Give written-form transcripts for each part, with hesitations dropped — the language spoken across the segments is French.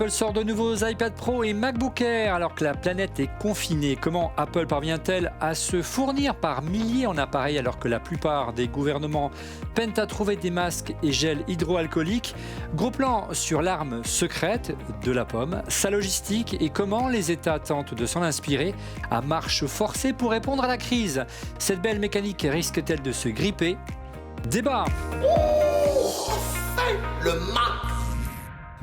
Apple sort de nouveaux iPad Pro et MacBook Air alors que la planète est confinée. Comment Apple parvient-elle à se fournir par milliers en appareils alors que la plupart des gouvernements peinent à trouver des masques et gels hydroalcooliques? Gros plan sur l'arme secrète de la pomme, sa logistique et comment les États tentent de s'en inspirer à marche forcée pour répondre à la crise. Cette belle mécanique risque-t-elle de se gripper? Débat. Le Mac.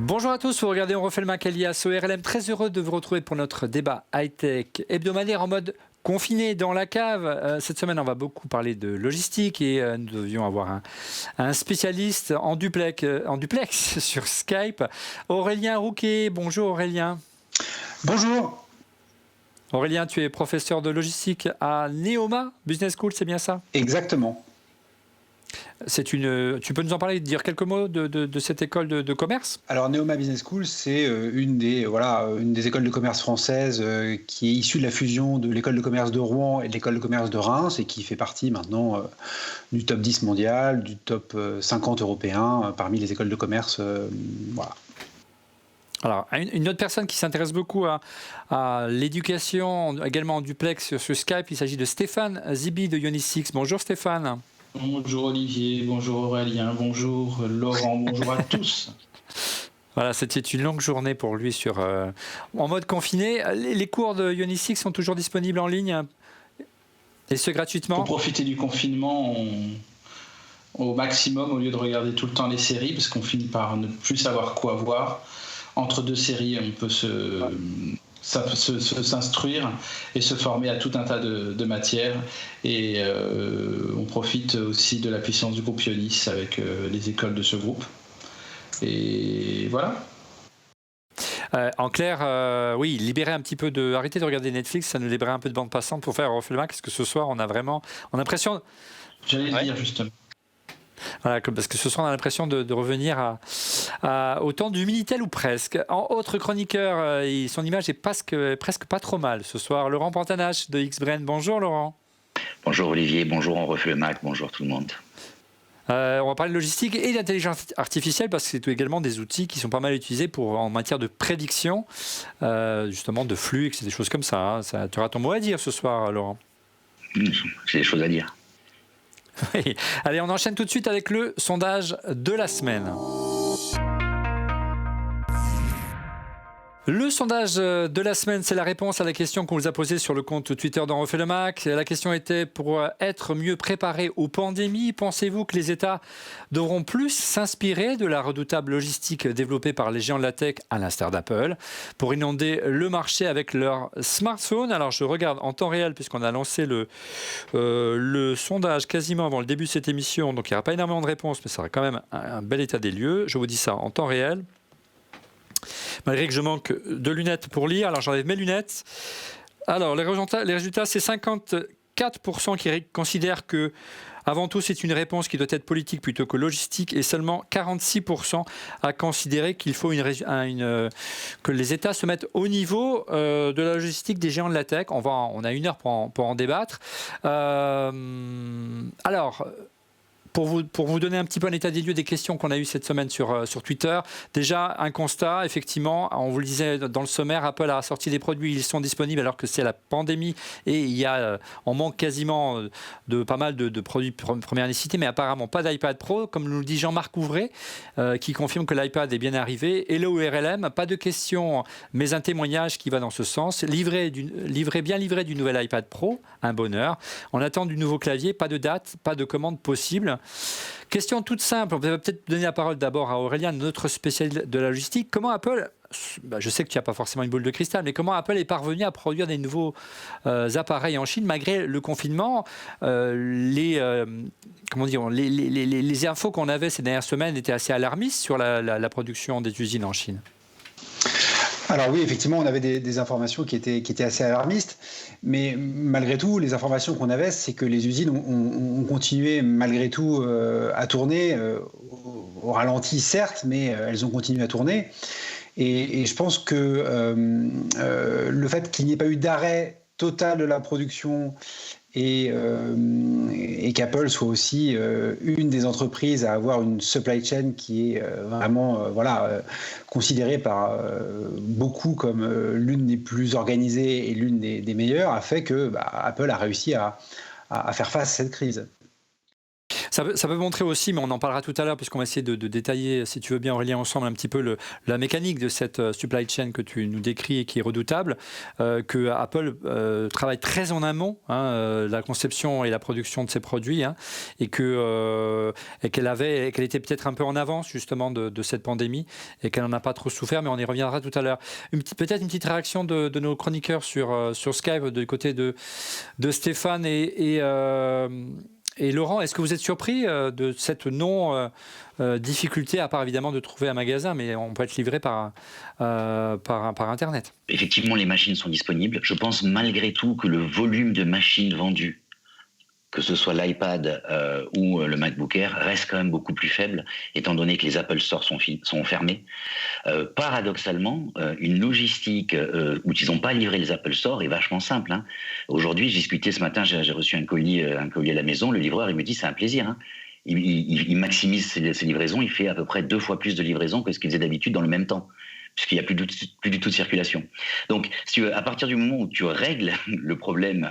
Bonjour à tous, vous regardez On refait le Mac alias ORLM. Très heureux de vous retrouver pour notre débat high-tech hebdomadaire en mode confiné dans la cave. Cette semaine, on va beaucoup parler de logistique et nous devions avoir un spécialiste en duplex sur Skype. Aurélien Rouquet. Bonjour Aurélien. Bonjour. Aurélien, tu es professeur de logistique à Neoma Business School, c'est bien ça? Exactement. Tu peux nous en parler, dire quelques mots de cette école de commerce? Alors Neoma Business School, c'est une des écoles de commerce françaises qui est issue de la fusion de l'école de commerce de Rouen et de l'école de commerce de Reims et qui fait partie maintenant du top 10 mondial, du top 50 européen parmi les écoles de commerce. Voilà. Alors, une autre personne qui s'intéresse beaucoup à l'éducation, également en duplex sur Skype, il s'agit de Stéphane Zibi de Ionis6. Bonjour Stéphane. Bonjour Olivier, bonjour Aurélien, bonjour Laurent, bonjour à tous. Voilà, c'était une longue journée pour lui en mode confiné. Les cours de Ionis6 sont toujours disponibles en ligne et ce gratuitement. Pour profiter du confinement au maximum au lieu de regarder tout le temps les séries parce qu'on finit par ne plus savoir quoi voir. Entre deux séries, on peut s'instruire et se former à tout un tas de matières et on profite aussi de la puissance du groupe Ionis avec les écoles de ce groupe et voilà. En clair, oui, libérer un petit peu arrêter de regarder Netflix, ça nous libérait un peu de bande passante pour faire Refait le Mac, parce que ce soir on a l'impression. J'allais le dire justement. Voilà, parce que ce soir on a l'impression de revenir au temps du Minitel ou presque. En autre chroniqueur, son image est presque pas trop mal ce soir. Laurent Pantanache de X-Brain. Bonjour Laurent. Bonjour Olivier, bonjour On refait le Mac, bonjour tout le monde. On va parler de logistique et d'intelligence artificielle parce que c'est également des outils qui sont pas mal utilisés en matière de prédiction, justement de flux, et des choses comme ça. Tu auras ton mot à dire ce soir, Laurent. J'ai des choses à dire. Oui. Allez, on enchaîne tout de suite avec le sondage de la semaine. Le sondage de la semaine, c'est la réponse à la question qu'on vous a posée sur le compte Twitter d'On refait le Mac. La question était: pour être mieux préparés aux pandémies, pensez-vous que les États devront plus s'inspirer de la redoutable logistique développée par les géants de la tech, à l'instar d'Apple, pour inonder le marché avec leur smartphone? Alors je regarde en temps réel, puisqu'on a lancé le sondage quasiment avant le début de cette émission, donc il n'y aura pas énormément de réponses, mais ça sera quand même un bel état des lieux. Je vous dis ça en temps réel. Malgré que je manque de lunettes pour lire, alors j'enlève mes lunettes. Alors les résultats, c'est 54% qui considèrent que, avant tout, c'est une réponse qui doit être politique plutôt que logistique, et seulement 46% à considérer qu'il faut que les États se mettent au niveau de la logistique des géants de la tech. On a 1 heure pour en débattre. Alors. Pour vous donner un petit peu un état des lieux des questions qu'on a eues cette semaine sur Twitter, déjà un constat, effectivement, on vous le disait dans le sommaire, Apple a sorti des produits, ils sont disponibles alors que c'est la pandémie et on manque quasiment de pas mal de produits de première nécessité, mais apparemment pas d'iPad Pro, comme nous le dit Jean-Marc Ouvray, qui confirme que l'iPad est bien arrivé. Hello URLM, pas de questions, mais un témoignage qui va dans ce sens. Bien livré du nouvel iPad Pro, un bonheur. On attend du nouveau clavier, pas de date, pas de commande possible. Question toute simple, on va peut-être donner la parole d'abord à Aurélien, notre spécialiste de la logistique. Comment Apple, je sais que tu n'as pas forcément une boule de cristal, mais comment Apple est parvenu à produire des nouveaux appareils en Chine malgré le confinement? Les infos qu'on avait ces dernières semaines étaient assez alarmistes sur la production des usines en Chine. Alors oui, effectivement, on avait des informations qui étaient assez alarmistes, mais malgré tout, les informations qu'on avait, c'est que les usines ont continué malgré tout à tourner, au ralenti certes, mais elles ont continué à tourner. Et je pense que le fait qu'il n'y ait pas eu d'arrêt total de la production et qu'Apple soit aussi une des entreprises à avoir une supply chain qui est vraiment considérée par beaucoup comme l'une des plus organisées et l'une des meilleures, a fait que Apple a réussi à faire face à cette crise. Ça peut montrer aussi, mais on en parlera tout à l'heure, puisqu'on va essayer de détailler, si tu veux bien Aurélien, ensemble un petit peu la mécanique de cette supply chain que tu nous décris et qui est redoutable, que Apple travaille très en amont, la conception et la production de ses produits, et qu'elle était peut-être un peu en avance justement de cette pandémie et qu'elle n'en a pas trop souffert, mais on y reviendra tout à l'heure. Peut-être une petite réaction de nos chroniqueurs sur Skype, du côté de Stéphane et Laurent, est-ce que vous êtes surpris de cette non-difficulté, à part évidemment de trouver un magasin, mais on peut être livré par Internet? Effectivement, les machines sont disponibles. Je pense malgré tout que le volume de machines vendues, que ce soit l'iPad ou le MacBook Air, reste quand même beaucoup plus faible, étant donné que les Apple Store sont fermés. Paradoxalement, une logistique où ils n'ont pas livré les Apple Store est vachement simple. Aujourd'hui, j'ai discuté ce matin, j'ai reçu un colis à la maison, le livreur, il me dit c'est un plaisir. Il maximise ses livraisons, il fait à peu près 2 fois plus de livraisons que ce qu'il faisait d'habitude dans le même temps, puisqu'il n'y a plus du tout de circulation. Donc, si tu veux, à partir du moment où tu règles le problème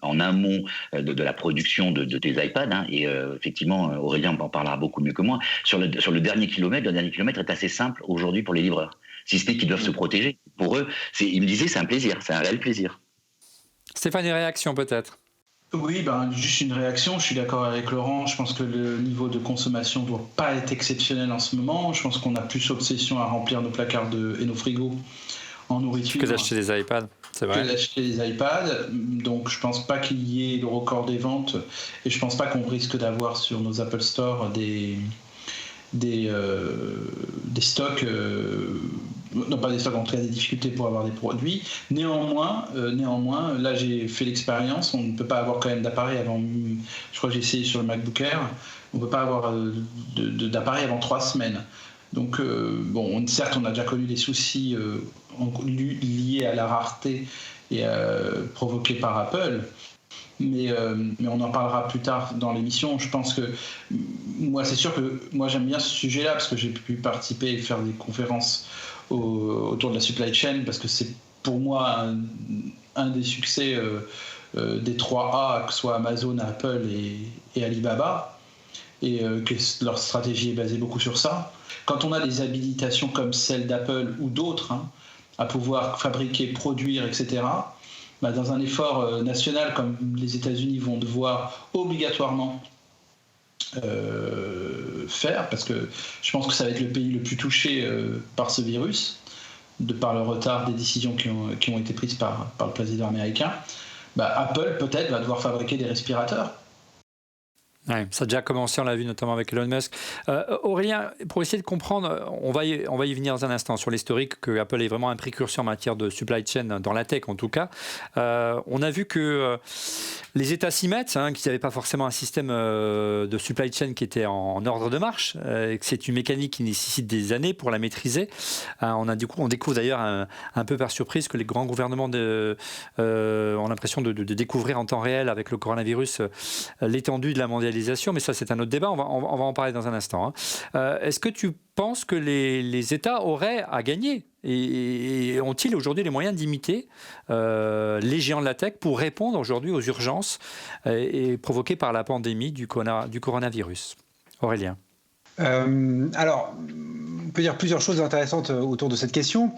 en amont de la production de tes iPads, et effectivement, Aurélien en parlera beaucoup mieux que moi, sur le dernier kilomètre est assez simple aujourd'hui pour les livreurs. Si ce n'est qu'ils doivent se protéger. Pour eux, il me disait, c'est un plaisir, c'est un réel plaisir. Stéphane, une réaction peut-être? Oui, juste une réaction. Je suis d'accord avec Laurent. Je pense que le niveau de consommation ne doit pas être exceptionnel en ce moment. Je pense qu'on a plus obsession à remplir nos placards et nos frigos en nourriture. Que d'acheter des iPads, c'est vrai. Que d'acheter des iPads. Donc je ne pense pas qu'il y ait le record des ventes. Et je ne pense pas qu'on risque d'avoir sur nos Apple Store des stocks, non pas des stocks, en tout cas des difficultés pour avoir des produits. Néanmoins, là j'ai fait l'expérience, on ne peut pas avoir quand même d'appareil avant, je crois que j'ai essayé sur le MacBook Air, on ne peut pas avoir d'appareil avant 3 semaines. Donc certes on a déjà connu des soucis liés à la rareté et provoqués par Apple. Mais on en parlera plus tard dans l'émission. Je pense que moi, c'est sûr que moi j'aime bien ce sujet-là parce que j'ai pu participer et faire des conférences autour de la supply chain, parce que c'est pour moi un des succès des 3A, que ce soit Amazon, Apple et Alibaba, et que leur stratégie est basée beaucoup sur ça. Quand on a des habilitations comme celle d'Apple ou d'autres, à pouvoir fabriquer, produire, etc., dans un effort national comme les États-Unis vont devoir obligatoirement faire, parce que je pense que ça va être le pays le plus touché par ce virus, de par le retard des décisions qui ont été prises par le président américain, Apple peut-être va devoir fabriquer des respirateurs. Ouais, ça a déjà commencé, on l'a vu notamment avec Elon Musk. Aurélien, pour essayer de comprendre, on va y venir dans un instant sur l'historique, que Apple est vraiment un précurseur en matière de supply chain, dans la tech en tout cas. On a vu que les États s'y mettent, qu'ils n'avaient pas forcément un système de supply chain qui était en ordre de marche, et que c'est une mécanique qui nécessite des années pour la maîtriser. On découvre d'ailleurs un peu par surprise que les grands gouvernements ont l'impression de découvrir en temps réel avec le coronavirus l'étendue de la mondialisation. Mais ça, c'est un autre débat, on va en parler dans un instant. Est-ce que tu penses que les États auraient à gagner et ont-ils aujourd'hui les moyens d'imiter les géants de la tech pour répondre aujourd'hui aux urgences provoquées par la pandémie du coronavirus? Aurélien. Alors, on peut dire plusieurs choses intéressantes autour de cette question.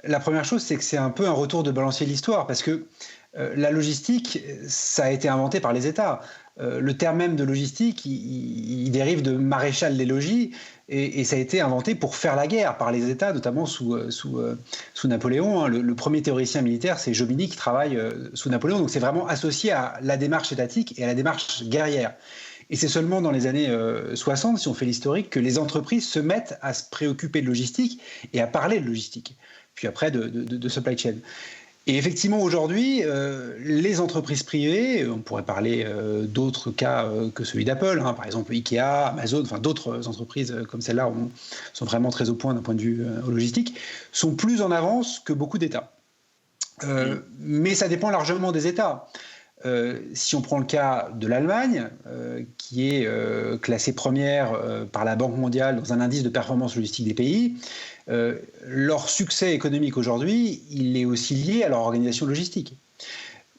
La première chose, c'est que c'est un peu un retour de balancier de l'histoire, parce que la logistique, ça a été inventé par les États. Le terme même de logistique, il dérive de maréchal des logis, et ça a été inventé pour faire la guerre par les États, notamment sous Napoléon. Le premier théoricien militaire, c'est Jomini, qui travaille sous Napoléon. Donc c'est vraiment associé à la démarche étatique et à la démarche guerrière. Et c'est seulement dans les années 60, si on fait l'historique, que les entreprises se mettent à se préoccuper de logistique et à parler de logistique, puis après de supply chain. Et effectivement, aujourd'hui, les entreprises privées, on pourrait parler d'autres cas que celui d'Apple, par exemple Ikea, Amazon, enfin d'autres entreprises comme celle-là sont vraiment très au point d'un point de vue logistique, sont plus en avance que beaucoup d'États. Mais ça dépend largement des États. Si on prend le cas de l'Allemagne, qui est classée première par la Banque mondiale dans un indice de performance logistique des pays, leur succès économique aujourd'hui, il est aussi lié à leur organisation logistique.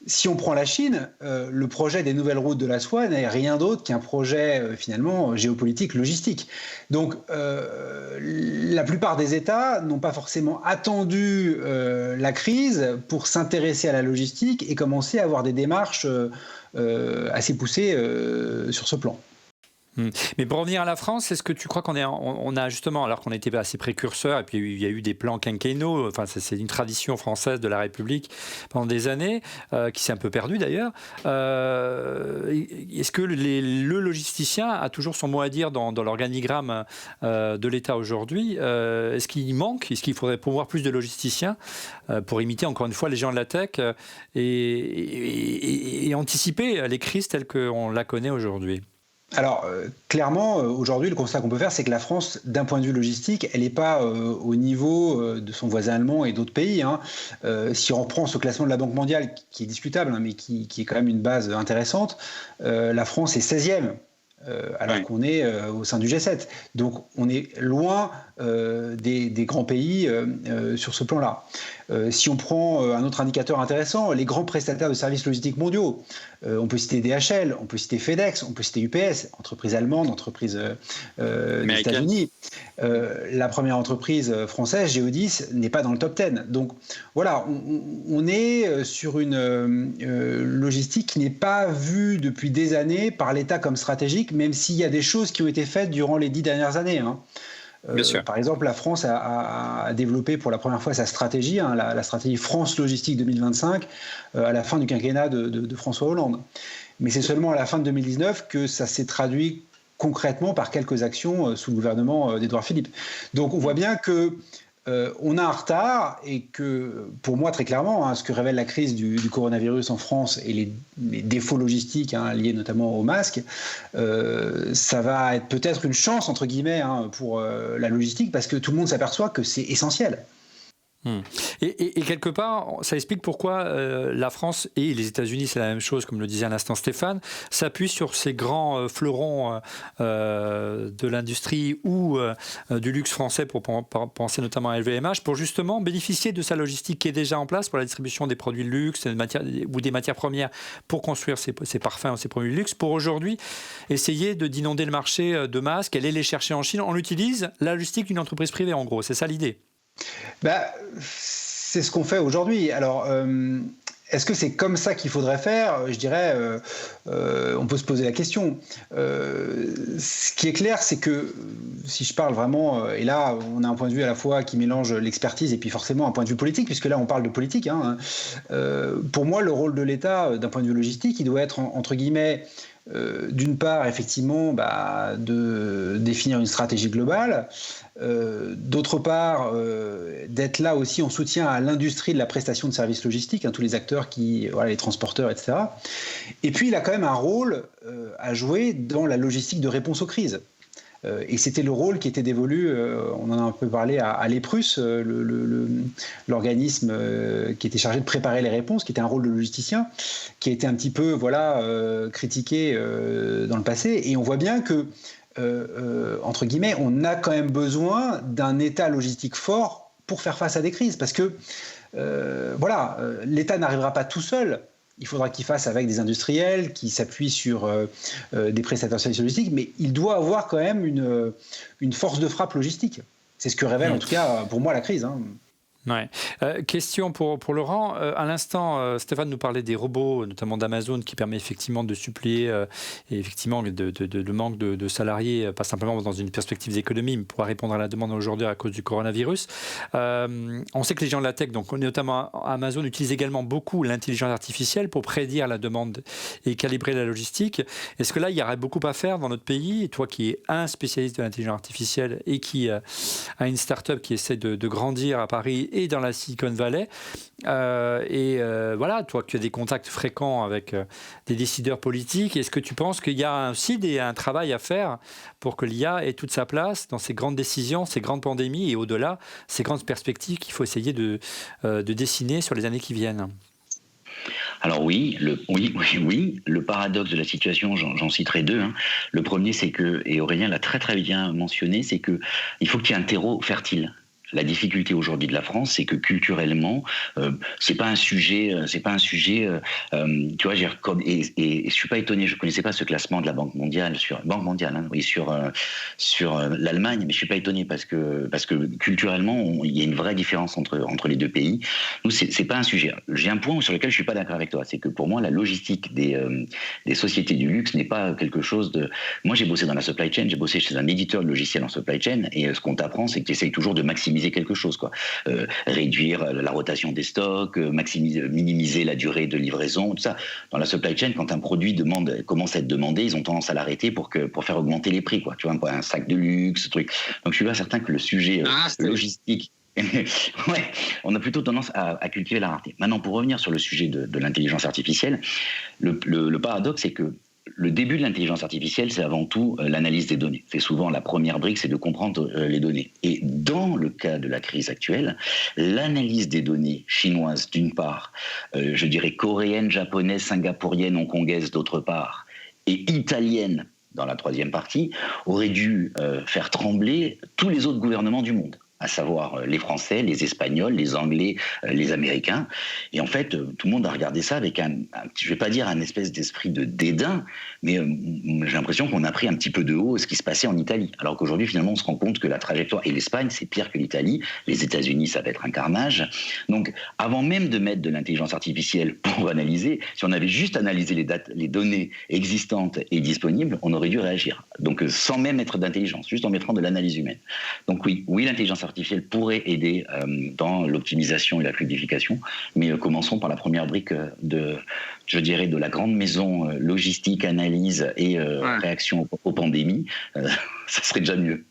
Si on prend la Chine, le projet des nouvelles routes de la soie n'est rien d'autre qu'un projet finalement géopolitique logistique. Donc la plupart des États n'ont pas forcément attendu la crise pour s'intéresser à la logistique et commencer à avoir des démarches assez poussées sur ce plan. Mais pour revenir à la France, est-ce que tu crois qu'on a justement, alors qu'on était assez précurseurs, et puis il y a eu des plans quinquennaux, enfin c'est une tradition française de la République pendant des années, qui s'est un peu perdue d'ailleurs, est-ce que le logisticien a toujours son mot à dire dans l'organigramme de l'État aujourd'hui? Est-ce qu'il manque? Est-ce qu'il faudrait pouvoir plus de logisticiens pour imiter encore une fois les gens de la tech et anticiper les crises telles qu'on la connaît aujourd'hui? Alors, clairement, aujourd'hui, le constat qu'on peut faire, c'est que la France, d'un point de vue logistique, elle n'est pas au niveau de son voisin allemand et d'autres pays. Si on reprend ce classement de la Banque mondiale, qui est discutable, mais qui est quand même une base intéressante, la France est 16e. Alors qu'on est au sein du G7. Donc on est loin des grands pays sur ce plan-là. Si on prend un autre indicateur intéressant, les grands prestataires de services logistiques mondiaux, on peut citer DHL, on peut citer FedEx, on peut citer UPS, entreprise allemande, entreprise des États-Unis. La première entreprise française, Géodis, n'est pas dans le top 10. Donc voilà, on est sur une logistique qui n'est pas vue depuis des années par l'État comme stratégique, même s'il y a des choses qui ont été faites durant les 10 dernières années. Par exemple, la France a développé pour la première fois sa stratégie, la stratégie France Logistique 2025, à la fin du quinquennat de François Hollande. Mais c'est seulement à la fin de 2019 que ça s'est traduit concrètement par quelques actions sous le gouvernement d'Édouard Philippe. Donc on voit bien que on a un retard et que, pour moi, très clairement, ce que révèle la crise du coronavirus en France et les défauts logistiques liés notamment aux masques, ça va être peut-être une chance, entre guillemets, pour la logistique, parce que tout le monde s'aperçoit que c'est essentiel. Et quelque part, ça explique pourquoi la France et les États-Unis, c'est la même chose, comme le disait à l'instant Stéphane, s'appuient sur ces grands fleurons de l'industrie ou du luxe français, pour penser notamment à LVMH, pour justement bénéficier de sa logistique qui est déjà en place pour la distribution des produits de luxe ou des matières premières pour construire ces parfums ou ces produits de luxe, pour aujourd'hui essayer d'inonder le marché de masques, aller les chercher en Chine. On utilise la logistique d'une entreprise privée, en gros, c'est ça l'idée? C'est ce qu'on fait aujourd'hui. Alors, est-ce que c'est comme ça qu'il faudrait faire? Je dirais, on peut se poser la question. Ce qui est clair, c'est que, si je parle vraiment, et là, on a un point de vue à la fois qui mélange l'expertise et puis forcément un point de vue politique, puisque là, on parle de politique. Pour moi, le rôle de l'État, d'un point de vue logistique, il doit être, entre guillemets, d'une part, effectivement, de définir une stratégie globale, d'autre part, d'être là aussi en soutien à l'industrie de la prestation de services logistiques, tous les acteurs les transporteurs, etc. Et puis, il a quand même un rôle à jouer dans la logistique de réponse aux crises. Et c'était le rôle qui était dévolu, on en a un peu parlé, à l'EPRUS, l'organisme qui était chargé de préparer les réponses, qui était un rôle de logisticien, qui a été un petit peu critiqué dans le passé. Et on voit bien que, entre guillemets, on a quand même besoin d'un État logistique fort pour faire face à des crises. Parce que, l'État n'arrivera pas tout seul. Il faudra qu'il fasse avec des industriels qui s'appuient sur des prestataires de services logistiques, mais il doit avoir quand même une force de frappe logistique. C'est ce que révèle en tout cas pour moi la crise. Ouais. Question pour Laurent. À l'instant, Stéphane nous parlait des robots, notamment d'Amazon, qui permet effectivement de suppléer et effectivement de manque de salariés, pas simplement dans une perspective d'économie, mais pour répondre à la demande aujourd'hui à cause du coronavirus. On sait que les gens de la tech, donc notamment Amazon, utilisent également beaucoup l'intelligence artificielle pour prédire la demande et calibrer la logistique. Est-ce que là, il y aurait beaucoup à faire dans notre pays? Et toi qui es un spécialiste de l'intelligence artificielle et qui a une start-up qui essaie de grandir à Paris et dans la Silicon Valley. Toi, tu as des contacts fréquents avec des décideurs politiques. Est-ce que tu penses qu'il y a aussi un travail à faire pour que l'IA ait toute sa place dans ces grandes décisions, ces grandes pandémies et au-delà, ces grandes perspectives qu'il faut essayer de dessiner sur les années qui viennent? Alors oui, le paradoxe de la situation, j'en citerai deux. Le premier, c'est que, et Aurélien l'a très très bien mentionné, c'est que il faut qu'il y ait un terreau fertile. La difficulté aujourd'hui de la France, c'est que culturellement, c'est pas un sujet, tu vois, et je suis pas étonné, je connaissais pas ce classement de la Banque mondiale sur l'Allemagne, mais je suis pas étonné parce que culturellement, il y a une vraie différence entre les deux pays. Nous, c'est pas un sujet. J'ai un point sur lequel je suis pas d'accord avec toi, c'est que pour moi, la logistique des sociétés du luxe n'est pas quelque chose de. Moi, j'ai bossé dans la supply chain, j'ai bossé chez un éditeur de logiciels en supply chain, et ce qu'on t'apprend, c'est que tu essayes toujours de maximiser quelque chose, quoi. Réduire la rotation des stocks, minimiser la durée de livraison, tout ça. Dans la supply chain, quand un produit commence à être demandé, ils ont tendance à l'arrêter pour faire augmenter les prix, quoi. Tu vois, un sac de luxe, ce truc. Donc je suis pas certain que le sujet logistique. Ouais, on a plutôt tendance à cultiver la rareté. Maintenant, pour revenir sur le sujet de l'intelligence artificielle, le paradoxe, c'est que le début de l'intelligence artificielle, c'est avant tout l'analyse des données. C'est souvent la première brique, c'est de comprendre les données. Et dans le cas de la crise actuelle, l'analyse des données chinoises, d'une part, je dirais coréenne, japonaise, singapourienne, hongkongaise, d'autre part, et italienne, dans la troisième partie, aurait dû faire trembler tous les autres gouvernements du monde, à savoir les Français, les Espagnols, les Anglais, les Américains. Et en fait, tout le monde a regardé ça avec je ne vais pas dire un espèce d'esprit de dédain, mais j'ai l'impression qu'on a pris un petit peu de haut ce qui se passait en Italie. Alors qu'aujourd'hui, finalement, on se rend compte que la trajectoire, et l'Espagne, c'est pire que l'Italie, les États-Unis, ça va être un carnage. Donc, avant même de mettre de l'intelligence artificielle pour analyser, si on avait juste analysé les données existantes et disponibles, on aurait dû réagir. Donc, sans même mettre d'intelligence, juste en mettant de l'analyse humaine. Donc oui, l'intelligence artificielle pourrait aider dans l'optimisation et la fluidification, mais commençons par la première brique de la grande maison logistique, analyse et réaction aux pandémies. Ça serait déjà mieux.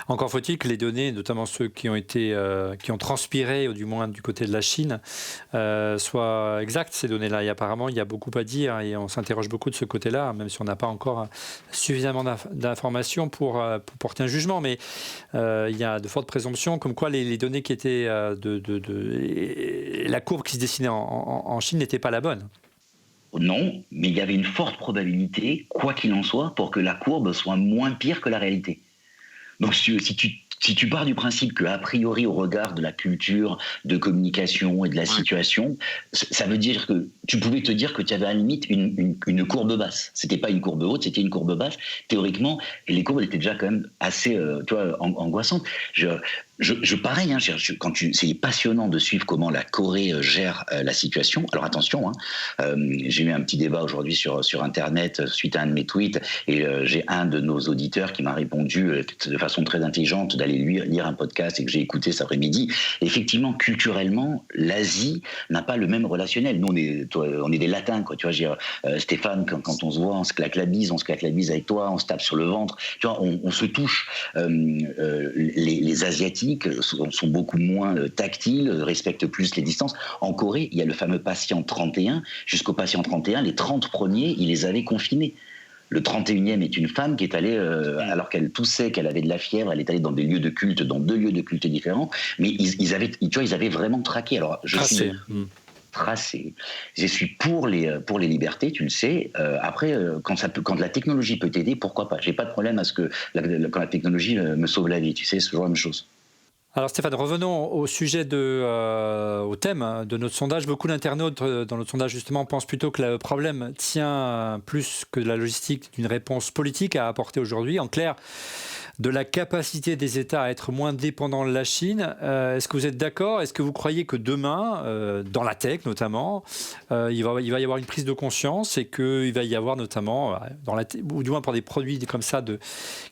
Encore faut-il que les données, notamment ceux qui ont transpiré, ou du moins du côté de la Chine, soient exactes, ces données-là. Et apparemment, il y a beaucoup à dire et on s'interroge beaucoup de ce côté-là, même si on n'a pas encore suffisamment d'informations pour porter un jugement. Mais il y a de fortes présomptions comme quoi les données qui étaient la courbe qui se dessinait en Chine n'était pas la bonne. Non, mais il y avait une forte probabilité, quoi qu'il en soit, pour que la courbe soit moins pire que la réalité. Donc si tu pars du principe qu'a priori, au regard de la culture, de communication et de la situation, ça veut dire que tu pouvais te dire que tu avais à la limite une courbe basse. C'était pas une courbe haute, c'était une courbe basse. Théoriquement, et les courbes étaient déjà quand même assez angoissantes. Pareil, c'est passionnant de suivre comment la Corée gère la situation. Alors attention, j'ai eu un petit débat aujourd'hui sur Internet suite à un de mes tweets, et j'ai un de nos auditeurs qui m'a répondu de façon très intelligente d'aller lire un podcast et que j'ai écouté cet après-midi. Et effectivement, culturellement, l'Asie n'a pas le même relationnel. Nous, on est des latins, quoi. Tu vois, Stéphane, quand on se voit, on se claque la bise avec toi, on se tape sur le ventre. Tu vois, on se touche. Les Asiatiques sont beaucoup moins tactiles, respectent plus les distances. En Corée, il y a le fameux patient 31. Jusqu'au patient 31, les 30 premiers, ils les avaient confinés. Le 31e est une femme qui est allée, alors qu'elle toussait, qu'elle avait de la fièvre, elle est allée dans des lieux de culte, dans 2 lieux de culte différents. Mais ils avaient vraiment traqué. Alors, tracé. Je suis pour les libertés, tu le sais. Après, quand la technologie peut t'aider, pourquoi pas. J'ai pas de problème à ce que quand la technologie me sauve la vie. Tu sais, c'est toujours la même chose. Alors Stéphane, revenons au sujet au thème de notre sondage. Beaucoup d'internautes dans notre sondage justement pensent plutôt que le problème tient plus que de la logistique d'une réponse politique à apporter aujourd'hui. En clair, de la capacité des États à être moins dépendants de la Chine. Est-ce que vous êtes d'accord ? Est-ce que vous croyez que demain, dans la tech notamment, il va y avoir une prise de conscience et qu'il va y avoir notamment, ou du moins pour des produits comme ça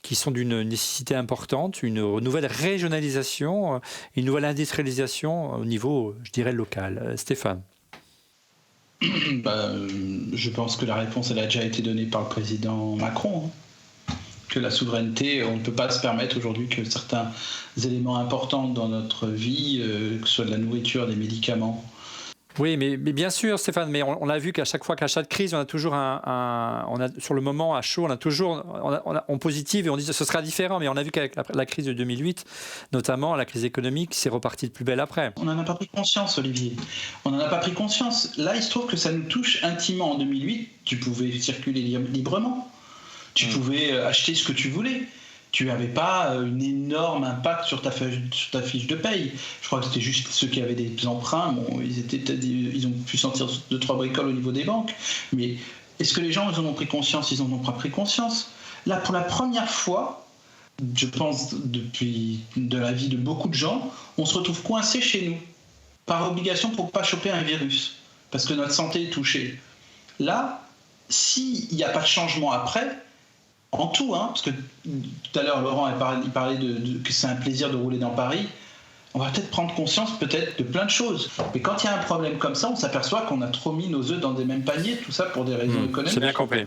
qui sont d'une nécessité importante, une nouvelle régionalisation, une nouvelle industrialisation au niveau, je dirais, local. Stéphane ? Je pense que la réponse elle a déjà été donnée par le président Macron. Que la souveraineté, on ne peut pas se permettre aujourd'hui que certains éléments importants dans notre vie, que ce soit de la nourriture, des médicaments, Oui, mais bien sûr, Stéphane, mais on a vu qu'à chaque fois, qu'à chaque crise, on a toujours sur le moment, à chaud, on a toujours, on positive et on dit que ce sera différent, mais on a vu qu'avec la crise de 2008, notamment la crise économique, c'est reparti de plus belle après. On n'en a pas pris conscience, Olivier. On n'en a pas pris conscience. Là, il se trouve que ça nous touche intimement. En 2008, tu pouvais circuler librement. Tu pouvais acheter ce que tu voulais. Tu n'avais pas un énorme impact sur ta fiche de paye. Je crois que c'était juste ceux qui avaient des emprunts. Bon, ils ont pu sentir 2-3 bricoles au niveau des banques. Mais est-ce que les gens ils en ont pris conscience? Ils n'en ont pas pris conscience. Là, pour la première fois, je pense depuis de la vie de beaucoup de gens, on se retrouve coincé chez nous, par obligation pour ne pas choper un virus, parce que notre santé est touchée. Là, s'il n'y a pas de changement après, en tout, parce que tout à l'heure Laurent il parlait que c'est un plaisir de rouler dans Paris, on va peut-être prendre conscience de plein de choses. Mais quand il y a un problème comme ça, on s'aperçoit qu'on a trop mis nos œufs dans des mêmes paniers, tout ça pour des raisons économiques. C'est bien compris.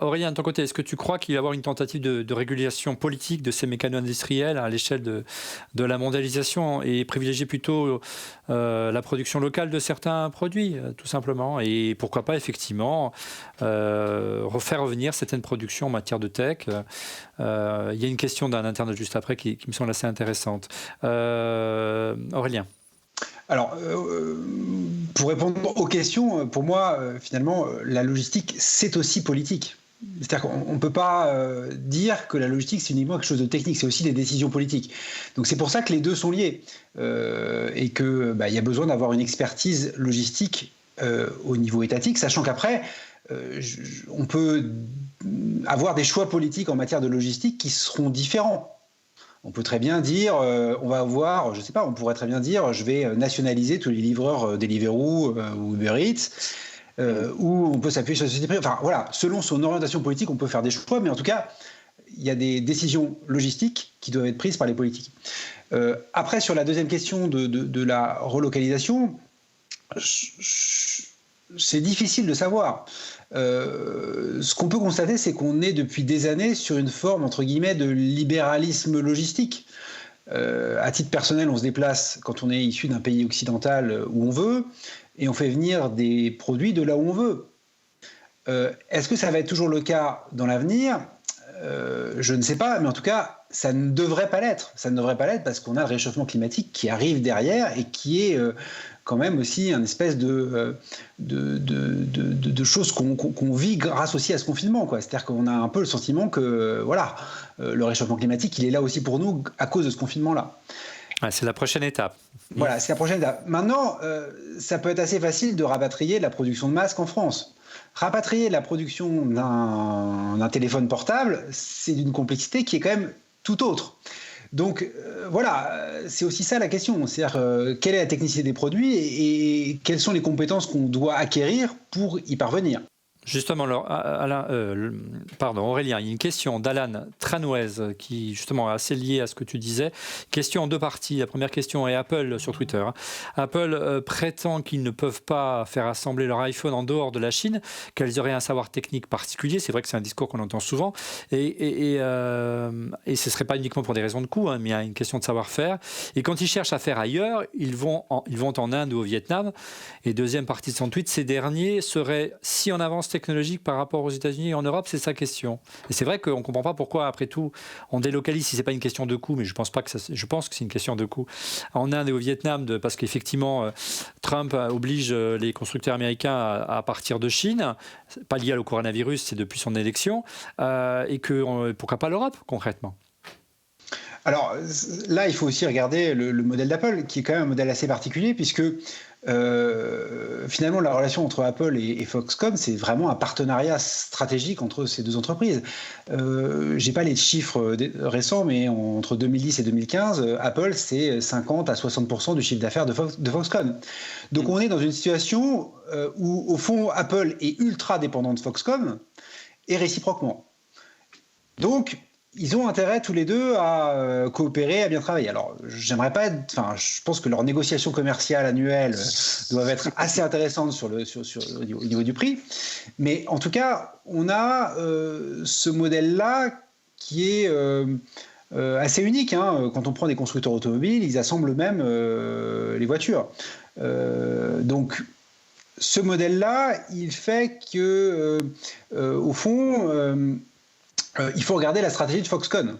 Aurélien, de ton côté, est-ce que tu crois qu'il va y avoir une tentative de régulation politique de ces mécanos industriels à l'échelle de la mondialisation et privilégier plutôt la production locale de certains produits, tout simplement, et pourquoi pas effectivement refaire revenir certaines productions en matière de tech. Il y a une question d'un internaute juste après qui me semble assez intéressante. Aurélien. Alors, pour répondre aux questions, pour moi, finalement, la logistique, c'est aussi politique. C'est-à-dire qu'on ne peut pas dire que la logistique, c'est uniquement quelque chose de technique, c'est aussi des décisions politiques. Donc c'est pour ça que les deux sont liés et qu'il y a besoin d'avoir une expertise logistique au niveau étatique, sachant qu'après, on peut avoir des choix politiques en matière de logistique qui seront différents. On peut très bien dire, on pourrait très bien dire, je vais nationaliser tous les livreurs Deliveroo ou Uber Eats, ou on peut s'appuyer sur la société privée. Enfin voilà, selon son orientation politique, on peut faire des choix, mais en tout cas, il y a des décisions logistiques qui doivent être prises par les politiques. Après, sur la deuxième question de la relocalisation, c'est difficile de savoir. Ce qu'on peut constater, c'est qu'on est depuis des années sur une forme, entre guillemets, de libéralisme logistique. À titre personnel, on se déplace quand on est issu d'un pays occidental où on veut, et on fait venir des produits de là où on veut. Est-ce que ça va être toujours le cas dans l'avenir ? Je ne sais pas, mais en tout cas, ça ne devrait pas l'être. Ça ne devrait pas l'être parce qu'on a le réchauffement climatique qui arrive derrière et qui est quand même aussi une espèce de choses qu'on vit grâce aussi à ce confinement, quoi. C'est-à-dire qu'on a un peu le sentiment que le réchauffement climatique, il est là aussi pour nous à cause de ce confinement-là. Ah, c'est la prochaine étape. Voilà, c'est la prochaine étape. Maintenant, ça peut être assez facile de rapatrier la production de masques en France. Rapatrier la production d'un téléphone portable, c'est d'une complexité qui est quand même tout autre. Donc c'est aussi ça la question, c'est-à-dire quelle est la technicité des produits et quelles sont les compétences qu'on doit acquérir pour y parvenir. Justement, Aurélien, il y a une question d'Alan Tranouez qui justement est assez liée à ce que tu disais. Question en deux parties. La première question est Apple sur Twitter. Apple prétend qu'ils ne peuvent pas faire assembler leur iPhone en dehors de la Chine, qu'elles auraient un savoir technique particulier. C'est vrai que c'est un discours qu'on entend souvent. Et ce ne serait pas uniquement pour des raisons de coût, mais il y a une question de savoir-faire. Et quand ils cherchent à faire ailleurs, ils vont en Inde ou au Vietnam. Et deuxième partie de son tweet, ces derniers seraient si en avance technologique par rapport aux États-Unis et en Europe, c'est sa question. Et c'est vrai qu'on ne comprend pas pourquoi, après tout, on délocalise, si ce n'est pas une question de coût, mais je pense que c'est une question de coût, en Inde et au Vietnam, parce qu'effectivement, Trump oblige les constructeurs américains à partir de Chine, pas lié au coronavirus, c'est depuis son élection, et que pourquoi pas l'Europe, concrètement ? Alors là, il faut aussi regarder le modèle d'Apple, qui est quand même un modèle assez particulier, puisque finalement, la relation entre Apple et Foxconn, c'est vraiment un partenariat stratégique entre ces deux entreprises. J'ai pas les chiffres récents, mais entre 2010 et 2015, Apple, c'est 50 à 60% du chiffre d'affaires de Foxconn. Donc on est dans une situation où, au fond, Apple est ultra dépendant de Foxconn, et réciproquement. Donc, ils ont intérêt tous les deux à coopérer, à bien travailler. Alors, je pense que leurs négociations commerciales annuelles doivent être assez intéressantes au niveau du prix. Mais en tout cas, on a ce modèle-là qui est assez unique. Quand on prend des constructeurs automobiles, ils assemblent eux-mêmes les voitures. Donc, ce modèle-là, il fait que, au fond, il faut regarder la stratégie de Foxconn.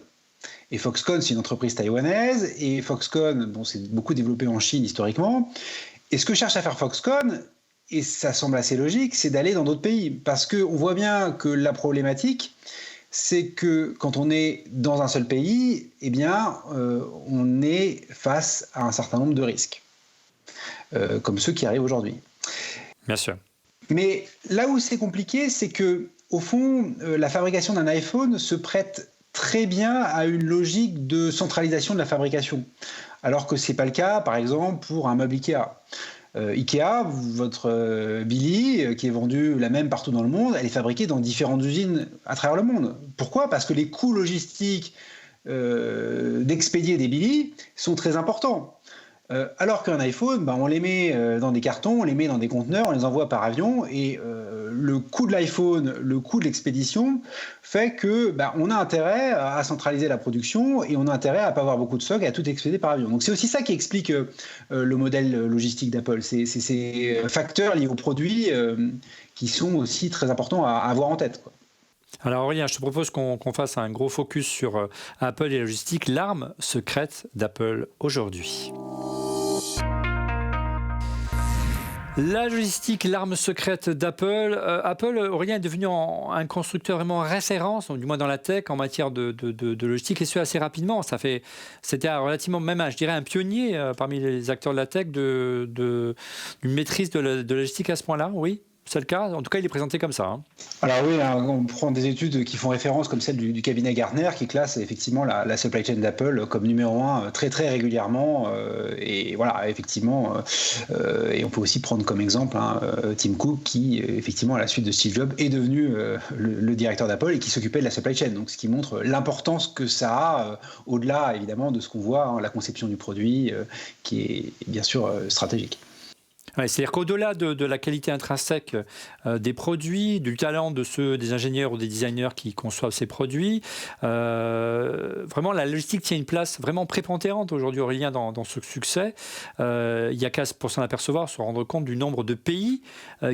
Et Foxconn, c'est une entreprise taïwanaise, et Foxconn, c'est beaucoup développé en Chine historiquement. Et ce que cherche à faire Foxconn, et ça semble assez logique, c'est d'aller dans d'autres pays. Parce qu'on voit bien que la problématique, c'est que quand on est dans un seul pays, eh bien, on est face à un certain nombre de risques, comme ceux qui arrivent aujourd'hui. Bien sûr. Mais là où c'est compliqué, c'est que, au fond, la fabrication d'un iPhone se prête très bien à une logique de centralisation de la fabrication, alors que ce n'est pas le cas, par exemple, pour un meuble Ikea. Ikea, votre Billy, qui est vendue la même partout dans le monde, elle est fabriquée dans différentes usines à travers le monde. Pourquoi ? Parce que les coûts logistiques d'expédier des Billy sont très importants. Alors qu'un iPhone, on les met dans des cartons, on les met dans des conteneurs, on les envoie par avion, et le coût de l'iPhone, le coût de l'expédition fait que on a intérêt à centraliser la production, et on a intérêt à ne pas avoir beaucoup de stock et à tout expédier par avion. Donc c'est aussi ça qui explique le modèle logistique d'Apple. C'est ces facteurs liés aux produits qui sont aussi très importants à avoir en tête, quoi. Alors Aurélien, je te propose qu'on fasse un gros focus sur Apple et la logistique, l'arme secrète d'Apple aujourd'hui. La logistique, l'arme secrète d'Apple. Apple, Aurélien, est devenu un constructeur vraiment référence, du moins dans la tech, en matière de logistique, et ce assez rapidement. C'était relativement, même je dirais, un pionnier parmi les acteurs de la tech d'une maîtrise de la logistique à ce point-là, oui ? C'est le cas. En tout cas, il est présenté comme ça. Alors oui, on prend des études qui font référence comme celle du cabinet Gartner, qui classe effectivement la supply chain d'Apple comme numéro 1 très très régulièrement. Et voilà, effectivement. Et on peut aussi prendre comme exemple Tim Cook, qui effectivement à la suite de Steve Jobs est devenu le directeur d'Apple et qui s'occupait de la supply chain. Donc ce qui montre l'importance que ça a au-delà évidemment de ce qu'on voit, la conception du produit, qui est bien sûr stratégique. Ouais, c'est-à-dire qu'au-delà de la qualité intrinsèque des produits, du talent des ingénieurs ou des designers qui conçoivent ces produits, vraiment la logistique tient une place vraiment prépondérante aujourd'hui, Aurélien, dans ce succès. Il n'y a qu'à pour s'en apercevoir, se rendre compte du nombre de pays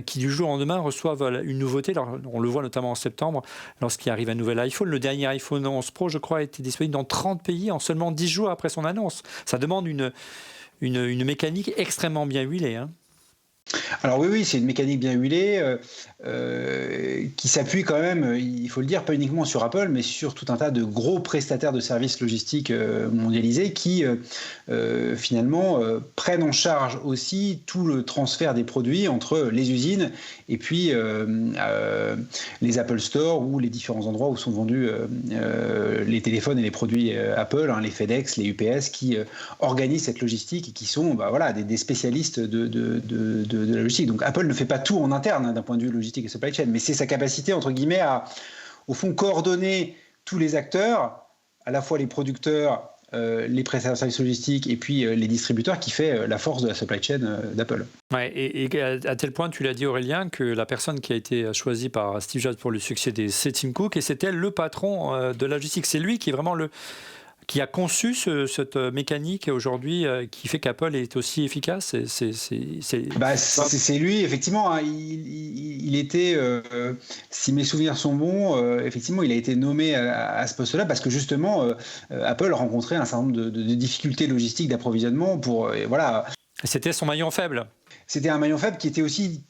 qui du jour au lendemain reçoivent une nouveauté. Alors, on le voit notamment en septembre lorsqu'il arrive un nouvel iPhone. Le dernier iPhone 11 Pro, je crois, a été disponible dans 30 pays en seulement 10 jours après son annonce. Ça demande une mécanique extrêmement bien huilée, hein. Alors oui, c'est une mécanique bien huilée qui s'appuie quand même, il faut le dire, pas uniquement sur Apple, mais sur tout un tas de gros prestataires de services logistiques mondialisés qui finalement prennent en charge aussi tout le transfert des produits entre les usines et puis les Apple Store ou les différents endroits où sont vendus les téléphones et les produits Apple, les FedEx, les UPS, qui organisent cette logistique et qui sont des spécialistes de la logistique. Donc Apple ne fait pas tout en interne d'un point de vue logistique et supply chain, mais c'est sa capacité, entre guillemets, à, au fond, coordonner tous les acteurs, à la fois les producteurs, les prestataires de services logistiques et puis les distributeurs, qui fait la force de la supply chain d'Apple. Ouais, et à tel point, tu l'as dit, Aurélien, que la personne qui a été choisie par Steve Jobs pour le succéder, c'est Tim Cook, et c'était le patron de la logistique. C'est lui qui est vraiment qui a conçu cette mécanique aujourd'hui qui fait qu'Apple est aussi efficace. C'est lui, effectivement. Il était, si mes souvenirs sont bons, effectivement, il a été nommé à ce poste-là parce que justement, Apple rencontrait un certain nombre de difficultés logistiques d'approvisionnement pour, C'était son maillon faible. C'était un maillon faible qui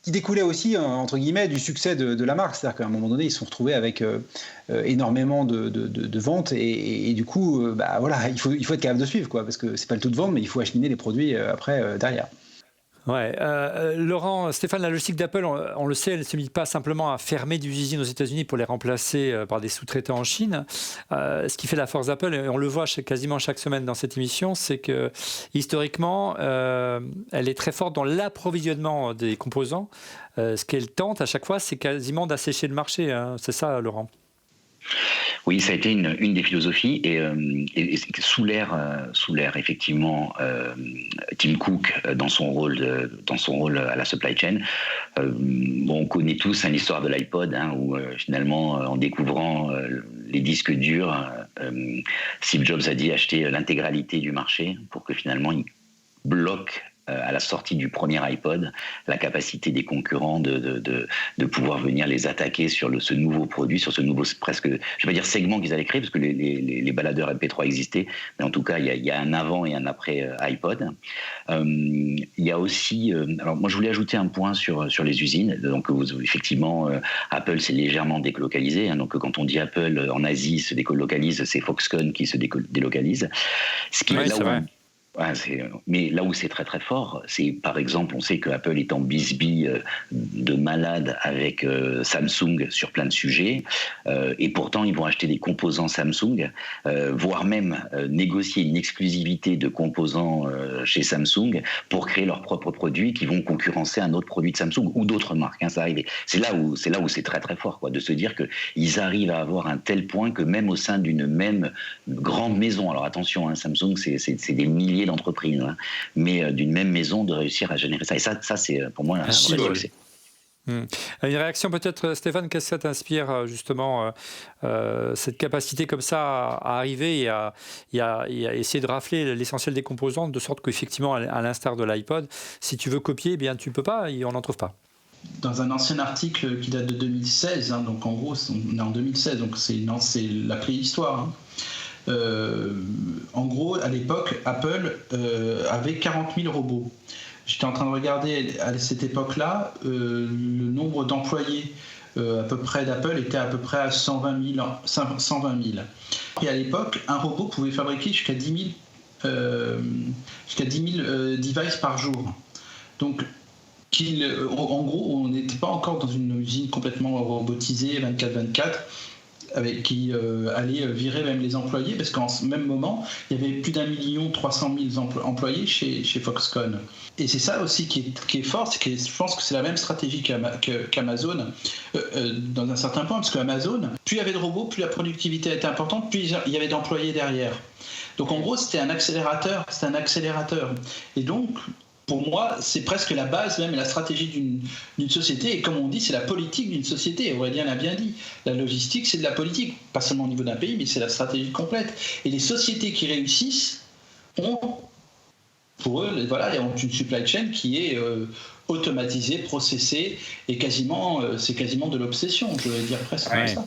découlait aussi, entre guillemets, du succès de la marque. C'est-à-dire qu'à un moment donné, ils se sont retrouvés avec énormément de ventes et du coup, il faut être capable de suivre, quoi, parce que c'est pas le tout de vendre, mais il faut acheminer les produits après derrière. Ouais, Laurent, Stéphane, la logistique d'Apple, on le sait, elle ne se limite pas simplement à fermer des usines aux États-Unis pour les remplacer par des sous-traitants en Chine. Ce qui fait la force d'Apple, et on le voit quasiment chaque semaine dans cette émission, c'est que historiquement, elle est très forte dans l'approvisionnement des composants. Ce qu'elle tente à chaque fois, c'est quasiment d'assécher le marché, hein. C'est ça, Laurent? Oui, ça a été une des philosophies et sous l'ère effectivement Tim Cook dans son rôle à la supply chain. On connaît tous l'histoire de l'iPod où finalement en découvrant les disques durs, Steve Jobs a dit acheter l'intégralité du marché pour que finalement il bloque à la sortie du premier iPod, la capacité des concurrents de pouvoir venir les attaquer sur ce nouveau produit, sur ce nouveau presque, je vais pas dire segment qu'ils allaient créer, parce que les baladeurs MP3 existaient, mais en tout cas, il y a un avant et un après iPod. Il y a aussi, alors moi je voulais ajouter un point sur les usines. Donc effectivement, Apple s'est légèrement délocalisé. Donc quand on dit Apple en Asie se délocalise, c'est Foxconn qui se délocalise. Ce qui est là où mais là où c'est très très fort, c'est par exemple, on sait que Apple est en bisbille de malade avec Samsung sur plein de sujets, et pourtant ils vont acheter des composants Samsung, voire même négocier une exclusivité de composants chez Samsung pour créer leurs propres produits qui vont concurrencer un autre produit de Samsung ou d'autres marques. Ça arrive. C'est là où c'est très très fort, quoi, de se dire qu'ils arrivent à avoir un tel point que même au sein d'une même grande maison, alors attention, Samsung c'est des milliers d'entreprises, mais d'une même maison, de réussir à générer ça. Et ça c'est pour moi un vrai succès. Une réaction peut-être, Stéphane, qu'est-ce que ça t'inspire justement, cette capacité comme ça à arriver et à essayer de rafler l'essentiel des composantes, de sorte qu'effectivement, à l'instar de l'iPod, si tu veux copier, eh bien tu ne peux pas et on n'en trouve pas. Dans un ancien article qui date de 2016, donc en gros on est en 2016, donc c'est la préhistoire. En gros, à l'époque, Apple avait 40 000 robots. J'étais en train de regarder à cette époque-là, le nombre d'employés à peu près d'Apple était à peu près à 120 000. Et à l'époque, un robot pouvait fabriquer jusqu'à 10 000 devices par jour. Donc, en gros, on n'était pas encore dans une usine complètement robotisée 24/24, qui allait virer même les employés, parce qu'en ce même moment, il y avait plus d'1 300 000 employés chez Foxconn. Et c'est ça aussi qui est fort, c'est que je pense que c'est la même stratégie qu'Amazon dans un certain point, parce qu'Amazon, plus il y avait de robots, plus la productivité était importante, plus il y avait d'employés derrière. Donc en gros, c'était un accélérateur. Et donc, pour moi, c'est presque la base, même la stratégie d'une société. Et comme on dit, c'est la politique d'une société. Aurélien l'a bien dit. La logistique, c'est de la politique. Pas seulement au niveau d'un pays, mais c'est la stratégie complète. Et les sociétés qui réussissent ont, pour eux, ont une supply chain qui est automatisée, processée, et c'est quasiment de l'obsession, je vais dire presque comme ça.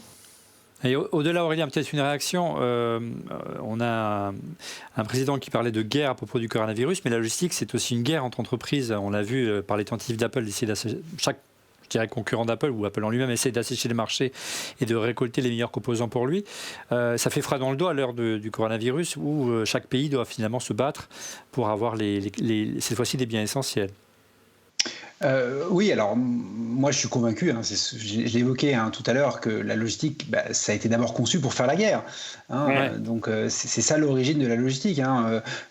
Et au-delà, Aurélien, peut-être une réaction. On a un président qui parlait de guerre à propos du coronavirus, mais la logistique, c'est aussi une guerre entre entreprises. On l'a vu par les tentatives d'Apple d'essayer chaque concurrent d'Apple, ou Apple en lui-même, essaie d'assécher les marchés et de récolter les meilleurs composants pour lui. Ça fait froid dans le dos à l'heure du coronavirus, où chaque pays doit finalement se battre pour avoir cette fois-ci des biens essentiels. Oui, alors moi je suis convaincu, je l'ai évoqué tout à l'heure, que la logistique, ça a été d'abord conçu pour faire la guerre. Donc c'est ça l'origine de la logistique.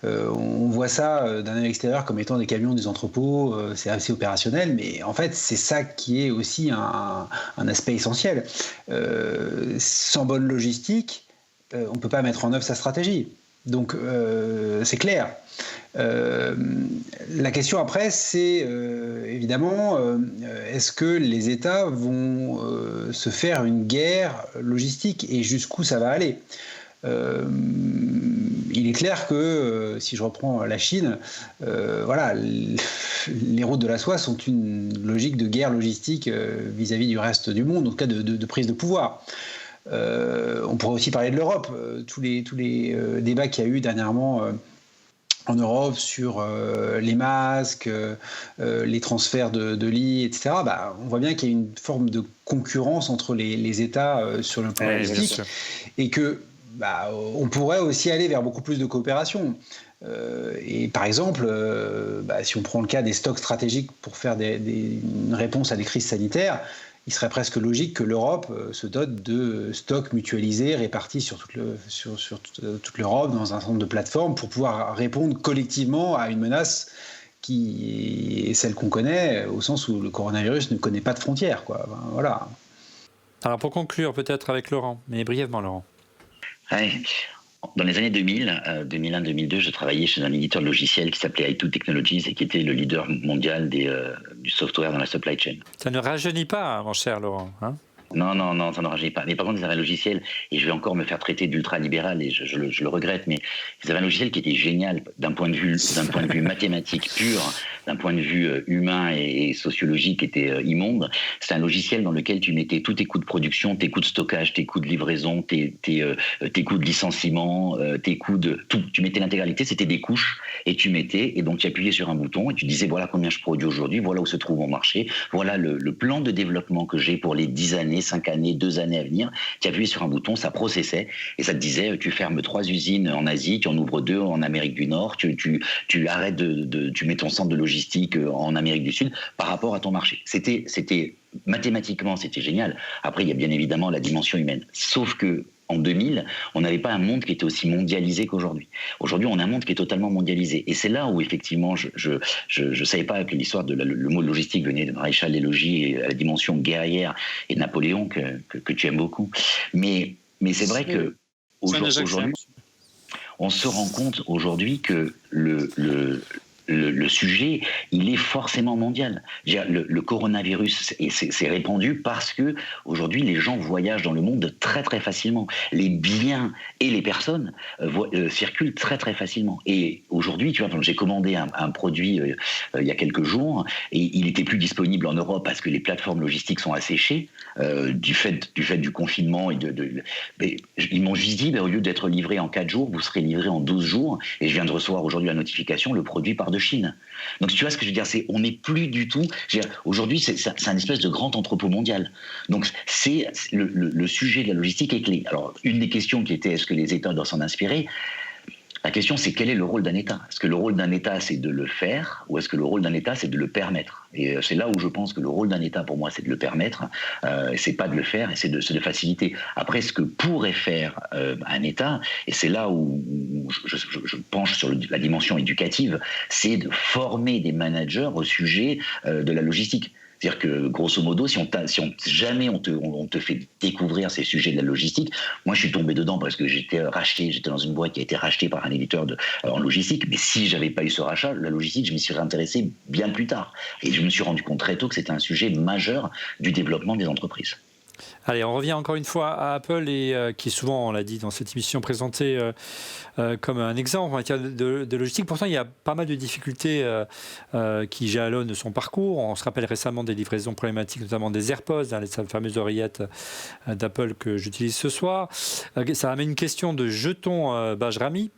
On voit ça d'un œil extérieur comme étant des camions, des entrepôts, c'est assez opérationnel, mais en fait c'est ça qui est aussi un aspect essentiel. Sans bonne logistique, on ne peut pas mettre en œuvre sa stratégie. Donc c'est clair. La question après, c'est évidemment, est-ce que les États vont se faire une guerre logistique et jusqu'où ça va aller ? Il est clair que, si je reprends la Chine, les routes de la soie sont une logique de guerre logistique vis-à-vis du reste du monde, en tout cas de prise de pouvoir. On pourrait aussi parler de l'Europe. Tous les débats qu'il y a eu dernièrement en Europe sur les masques, les transferts de lits, etc. On voit bien qu'il y a une forme de concurrence entre les États sur le plan logistique, et que on pourrait aussi aller vers beaucoup plus de coopération. Et par exemple, si on prend le cas des stocks stratégiques pour faire une réponse à des crises sanitaires, il serait presque logique que l'Europe se dote de stocks mutualisés répartis sur toute l'Europe dans un certain nombre de plateformes pour pouvoir répondre collectivement à une menace qui est celle qu'on connaît, au sens où le coronavirus ne connaît pas de frontières, quoi. Voilà. Alors pour conclure peut-être avec Laurent, mais brièvement Laurent. Ouais. Dans les années 2001-2002, je travaillais chez un éditeur de logiciels qui s'appelait i2 Technologies et qui était le leader mondial du software dans la supply chain. Ça ne rajeunit pas, mon cher Laurent. Non, ça ne rajeunit pas. Mais par contre, ils avaient un logiciel, et je vais encore me faire traiter d'ultra-libéral, et je le regrette, mais ils avaient un logiciel qui était génial d'un point de vue mathématique pur, d'un point de vue humain et sociologique, qui était immonde. C'est un logiciel dans lequel tu mettais tous tes coûts de production, tes coûts de stockage, tes coûts de livraison, tes coûts de licenciement, tes coûts de tout. Tu mettais l'intégralité, c'était des couches, et tu mettais, et donc tu appuyais sur un bouton, et tu disais voilà combien je produis aujourd'hui, voilà où se trouve mon marché, voilà le plan de développement que j'ai pour les 10 années, 5 années, 2 années à venir. Tu appuyais sur un bouton, ça processait et ça te disait tu fermes 3 usines en Asie, tu en ouvres 2 en Amérique du Nord, tu arrêtes tu mets ton centre de logistique en Amérique du Sud par rapport à ton marché. C'était mathématiquement, c'était génial. Après, il y a bien évidemment la dimension humaine. Sauf que en 2000, on n'avait pas un monde qui était aussi mondialisé qu'aujourd'hui. Aujourd'hui, on a un monde qui est totalement mondialisé. Et c'est là où, effectivement, je savais pas que l'histoire le mot logistique venait de Maréchal des Logis et la dimension guerrière et Napoléon, que tu aimes beaucoup. Mais c'est vrai que aujourd'hui, on se rend compte aujourd'hui que le sujet, il est forcément mondial. Le coronavirus s'est répandu parce que aujourd'hui les gens voyagent dans le monde très très facilement. Les biens et les personnes circulent très très facilement. Et aujourd'hui, tu vois, j'ai commandé un produit il y a quelques jours et il n'était plus disponible en Europe parce que les plateformes logistiques sont asséchées du fait du confinement. Mais ils m'ont juste dit, au lieu d'être livré en 4 jours, vous serez livré en 12 jours. Et je viens de recevoir aujourd'hui la notification, le produit part de Chine. Donc tu vois ce que je veux dire, on n'est plus du tout. Aujourd'hui, c'est un espèce de grand entrepôt mondial. Donc c'est le sujet de la logistique est clé. Alors une des questions qui était est-ce que les États doivent s'en inspirer? La question, c'est quel est le rôle d'un État? Est-ce que le rôle d'un État, c'est de le faire, ou est-ce que le rôle d'un État, c'est de le permettre? Et c'est là où je pense que le rôle d'un État, pour moi, c'est de le permettre, c'est pas de le faire, et c'est de faciliter. Après, ce que pourrait faire un État, et c'est là où je penche sur la dimension éducative, c'est de former des managers au sujet de la logistique. C'est-à-dire que, grosso modo, si jamais on te fait découvrir ces sujets de la logistique, moi je suis tombé dedans parce que j'étais dans une boîte qui a été rachetée par un éditeur en logistique, mais si j'avais pas eu ce rachat, la logistique, je m'y serais intéressé bien plus tard. Et je me suis rendu compte très tôt que c'était un sujet majeur du développement des entreprises. Allez, on revient encore une fois à Apple et qui est souvent, on l'a dit dans cette émission, présenté comme un exemple en matière de logistique. Pourtant, il y a pas mal de difficultés qui jalonnent son parcours. On se rappelle récemment des livraisons problématiques, notamment des AirPods, les fameuses oreillettes d'Apple que j'utilise ce soir. Ça amène une question de jetons Bajrami.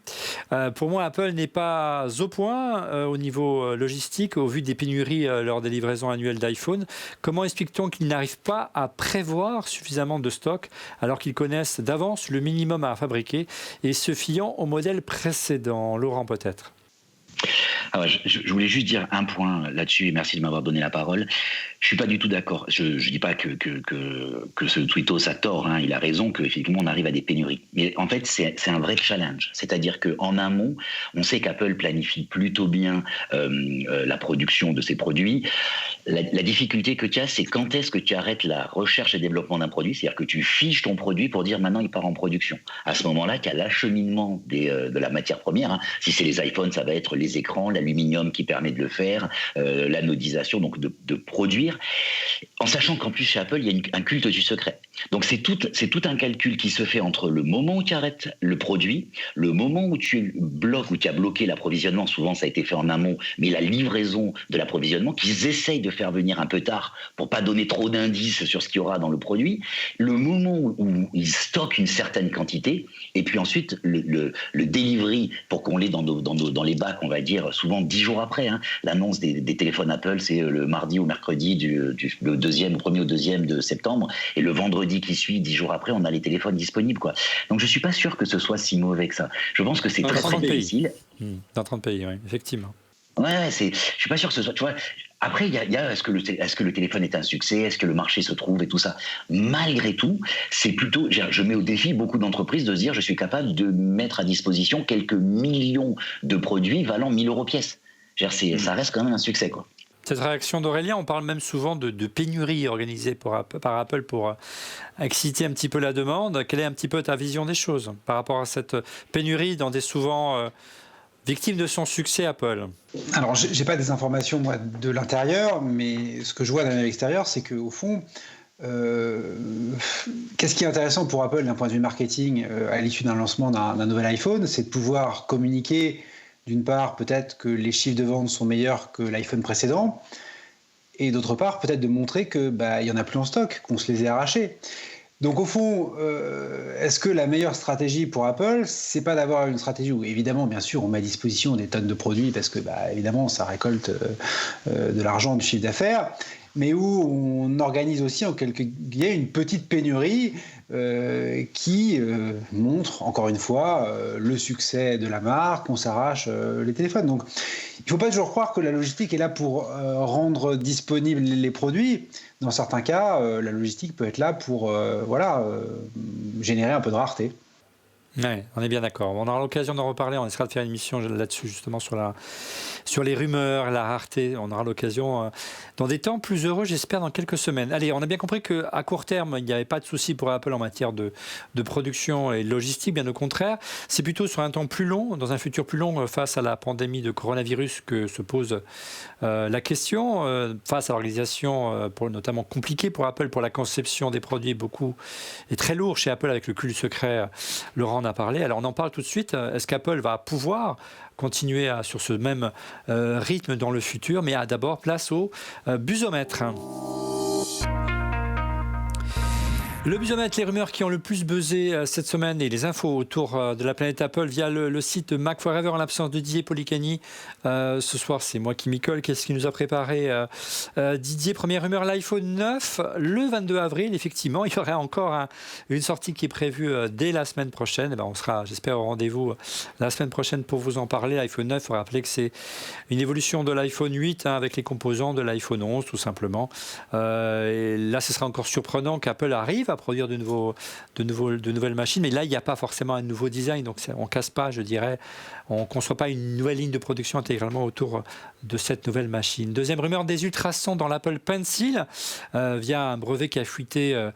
Pour moi, Apple n'est pas au point au niveau logistique, au vu des pénuries lors des livraisons annuelles d'iPhone. Comment explique-t-on qu'ils n'arrivent pas à prévoir suffisamment de stock alors qu'ils connaissent d'avance le minimum à fabriquer et se fiant au modèle précédent? Laurent, peut-être. Alors, je voulais juste dire un point là-dessus, et merci de m'avoir donné la parole. Je suis pas du tout d'accord. Je dis pas que ce tweetos a tort, hein. Il a raison qu'effectivement on arrive à des pénuries. Mais en fait, c'est un vrai challenge. C'est-à-dire qu'en amont, on sait qu'Apple planifie plutôt bien la production de ses produits. La difficulté que tu as, c'est quand est-ce que tu arrêtes la recherche et développement d'un produit, c'est-à-dire que tu fiches ton produit pour dire maintenant il part en production. À ce moment-là, qu'il y a l'acheminement de la matière première. Hein. Si c'est les iPhones, ça va être les écrans, l'aluminium qui permet de le faire, l'anodisation, donc de produire. En sachant qu'en plus chez Apple, il y a un culte du secret. Donc c'est tout un calcul qui se fait entre le moment où tu arrêtes le produit, le moment où tu bloques, où tu as bloqué l'approvisionnement, souvent ça a été fait en amont, mais la livraison de l'approvisionnement, qu'ils essayent de faire venir un peu tard pour pas donner trop d'indices sur ce qu'il y aura dans le produit, le moment où ils stockent une certaine quantité, et puis ensuite le delivery pour qu'on l'ait dans les bacs, on va dire, souvent 10 jours après. Hein. L'annonce des téléphones Apple, c'est le mardi ou mercredi le 1er au 2e de septembre, et le vendredi qui suit, 10 jours après, on a les téléphones disponibles, quoi. Donc je suis pas sûr que ce soit si mauvais que ça. Je pense que c'est très très difficile. Dans 30 pays, oui, effectivement. Ouais, je suis pas sûr que ce soit, tu vois. Après, il y a est-ce que le téléphone est un succès, est-ce que le marché se trouve et tout ça. Malgré tout, c'est plutôt, je mets au défi beaucoup d'entreprises de se dire, je suis capable de mettre à disposition quelques millions de produits valant 1 000 € pièce. Ça reste quand même un succès, quoi. Cette réaction d'Aurélien, on parle même souvent de pénurie organisée par Apple pour exciter un petit peu la demande. Quelle est un petit peu ta vision des choses par rapport à cette pénurie dans des souvent victimes de son succès Apple? Alors, j'ai pas des informations moi de l'intérieur, mais ce que je vois de l'extérieur, c'est qu'au fond, Qu'est-ce qui est intéressant pour Apple d'un point de vue marketing à l'issue d'un lancement d'un nouvel iPhone, c'est de pouvoir communiquer, d'une part, peut-être que les chiffres de vente sont meilleurs que l'iPhone précédent, et d'autre part, peut-être de montrer que il y en a plus en stock, qu'on se les ait arrachés. Donc au fond, est-ce que la meilleure stratégie pour Apple, c'est pas d'avoir une stratégie où évidemment, bien sûr, on met à disposition des tonnes de produits parce que évidemment, ça récolte de l'argent, du chiffre d'affaires, mais où on organise aussi en quelque guillemets une petite pénurie qui montre encore une fois le succès de la marque, on s'arrache les téléphones. Donc il ne faut pas toujours croire que la logistique est là pour rendre disponibles les produits. Dans certains cas, la logistique peut être là pour générer un peu de rareté. Oui, on est bien d'accord. On aura l'occasion d'en reparler. On essaiera de faire une émission là-dessus, justement, sur les rumeurs, la rareté. On aura l'occasion dans des temps plus heureux, j'espère, dans quelques semaines. Allez, on a bien compris qu'à court terme, il n'y avait pas de souci pour Apple en matière de production et de logistique. Bien au contraire, c'est plutôt sur un temps plus long, dans un futur plus long, face à la pandémie de coronavirus, que se pose la question. Face à l'organisation, notamment compliquée pour Apple, pour la conception des produits, beaucoup et très lourd chez Apple avec le cul du secret. Laurent en a parlé. Alors on en parle tout de suite. Est-ce qu'Apple va pouvoir continuer sur ce même rythme dans le futur? Mais d'abord, place au busomètre. Le busomètre, les rumeurs qui ont le plus buzzé cette semaine et les infos autour de la planète Apple via le site Mac Forever en l'absence de Didier Policani. Ce soir, c'est moi qui m'y colle. Qu'est-ce qui nous a préparé Didier? Première rumeur, l'iPhone 9, le 22 avril. Effectivement, il y aurait encore une sortie qui est prévue dès la semaine prochaine. On sera, j'espère, au rendez-vous la semaine prochaine pour vous en parler. L'iPhone 9, il faut rappeler que c'est une évolution de l'iPhone 8 avec les composants de l'iPhone 11, tout simplement. Et là, ce sera encore surprenant qu'Apple arrive à produire de nouvelles machines, mais là il n'y a pas forcément un nouveau design, donc on ne casse pas, je dirais, on ne conçoit pas une nouvelle ligne de production intégralement autour de cette nouvelle machine. Deuxième rumeur, des ultrasons dans l'Apple Pencil via un brevet qui a fuité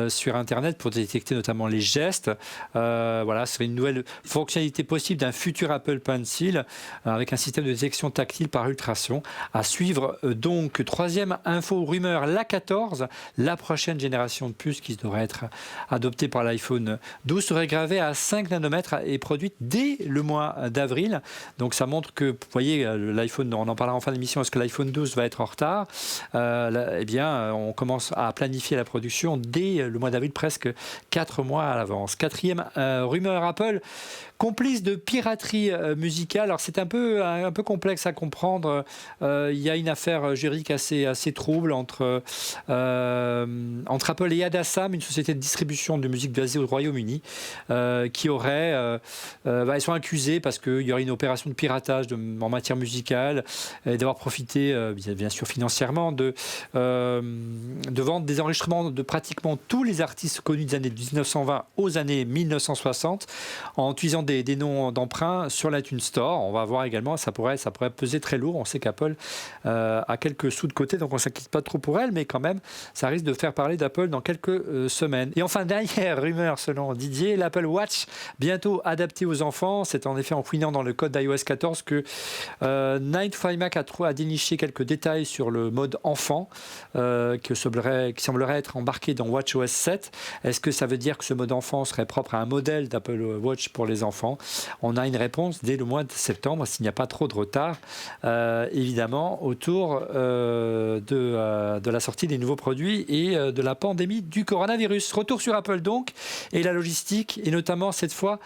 sur Internet pour détecter notamment les gestes. Voilà, ce serait une nouvelle fonctionnalité possible d'un futur Apple Pencil avec un système de détection tactile par ultrasons. À suivre donc, troisième info rumeur, l'A14, la prochaine génération de puces qui devrait être adoptée par l'iPhone 12 serait gravée à 5 nanomètres et produite dès le mois d'avril. Donc ça montre que, vous voyez, l'iPhone, on en parlera en fin d'émission, est-ce que l'iPhone 12 va être en retard? Eh bien, on commence à planifier la production dès le mois d'avril, presque 4 mois à l'avance. Quatrième rumeur, Apple complice de piraterie musicale. Alors c'est un peu complexe à comprendre. Il y a une affaire juridique assez trouble entre Apple et Adasam, une société de distribution de musique basée au Royaume-Uni, qui aurait, ils sont accusés parce qu'il y aurait une opération de piratage en matière musicale, et d'avoir profité, bien sûr financièrement, de vendre des enregistrements de pratiquement tous les artistes connus des années 1920 aux années 1960, en utilisant des noms d'emprunt sur l'iTunes Store. On va voir également, ça pourrait peser très lourd. On sait qu'Apple a quelques sous de côté, donc on ne s'inquiète pas trop pour elle, mais quand même, ça risque de faire parler d'Apple dans quelques semaines. Et enfin, dernière rumeur selon Didier, l'Apple Watch, bientôt adapté aux enfants. C'est en effet en fouinant dans le code d'iOS 14 que 9to5Mac a déniché quelques détails sur le mode enfant qui semblerait être embarqué dans WatchOS 7. Est-ce que ça veut dire que ce mode enfant serait propre à un modèle d'Apple Watch pour les enfants? On a une réponse dès le mois de septembre, s'il n'y a pas trop de retard, évidemment, autour de la sortie des nouveaux produits et de la pandémie du coronavirus. Retour sur Apple donc, et la logistique, et notamment cette fois,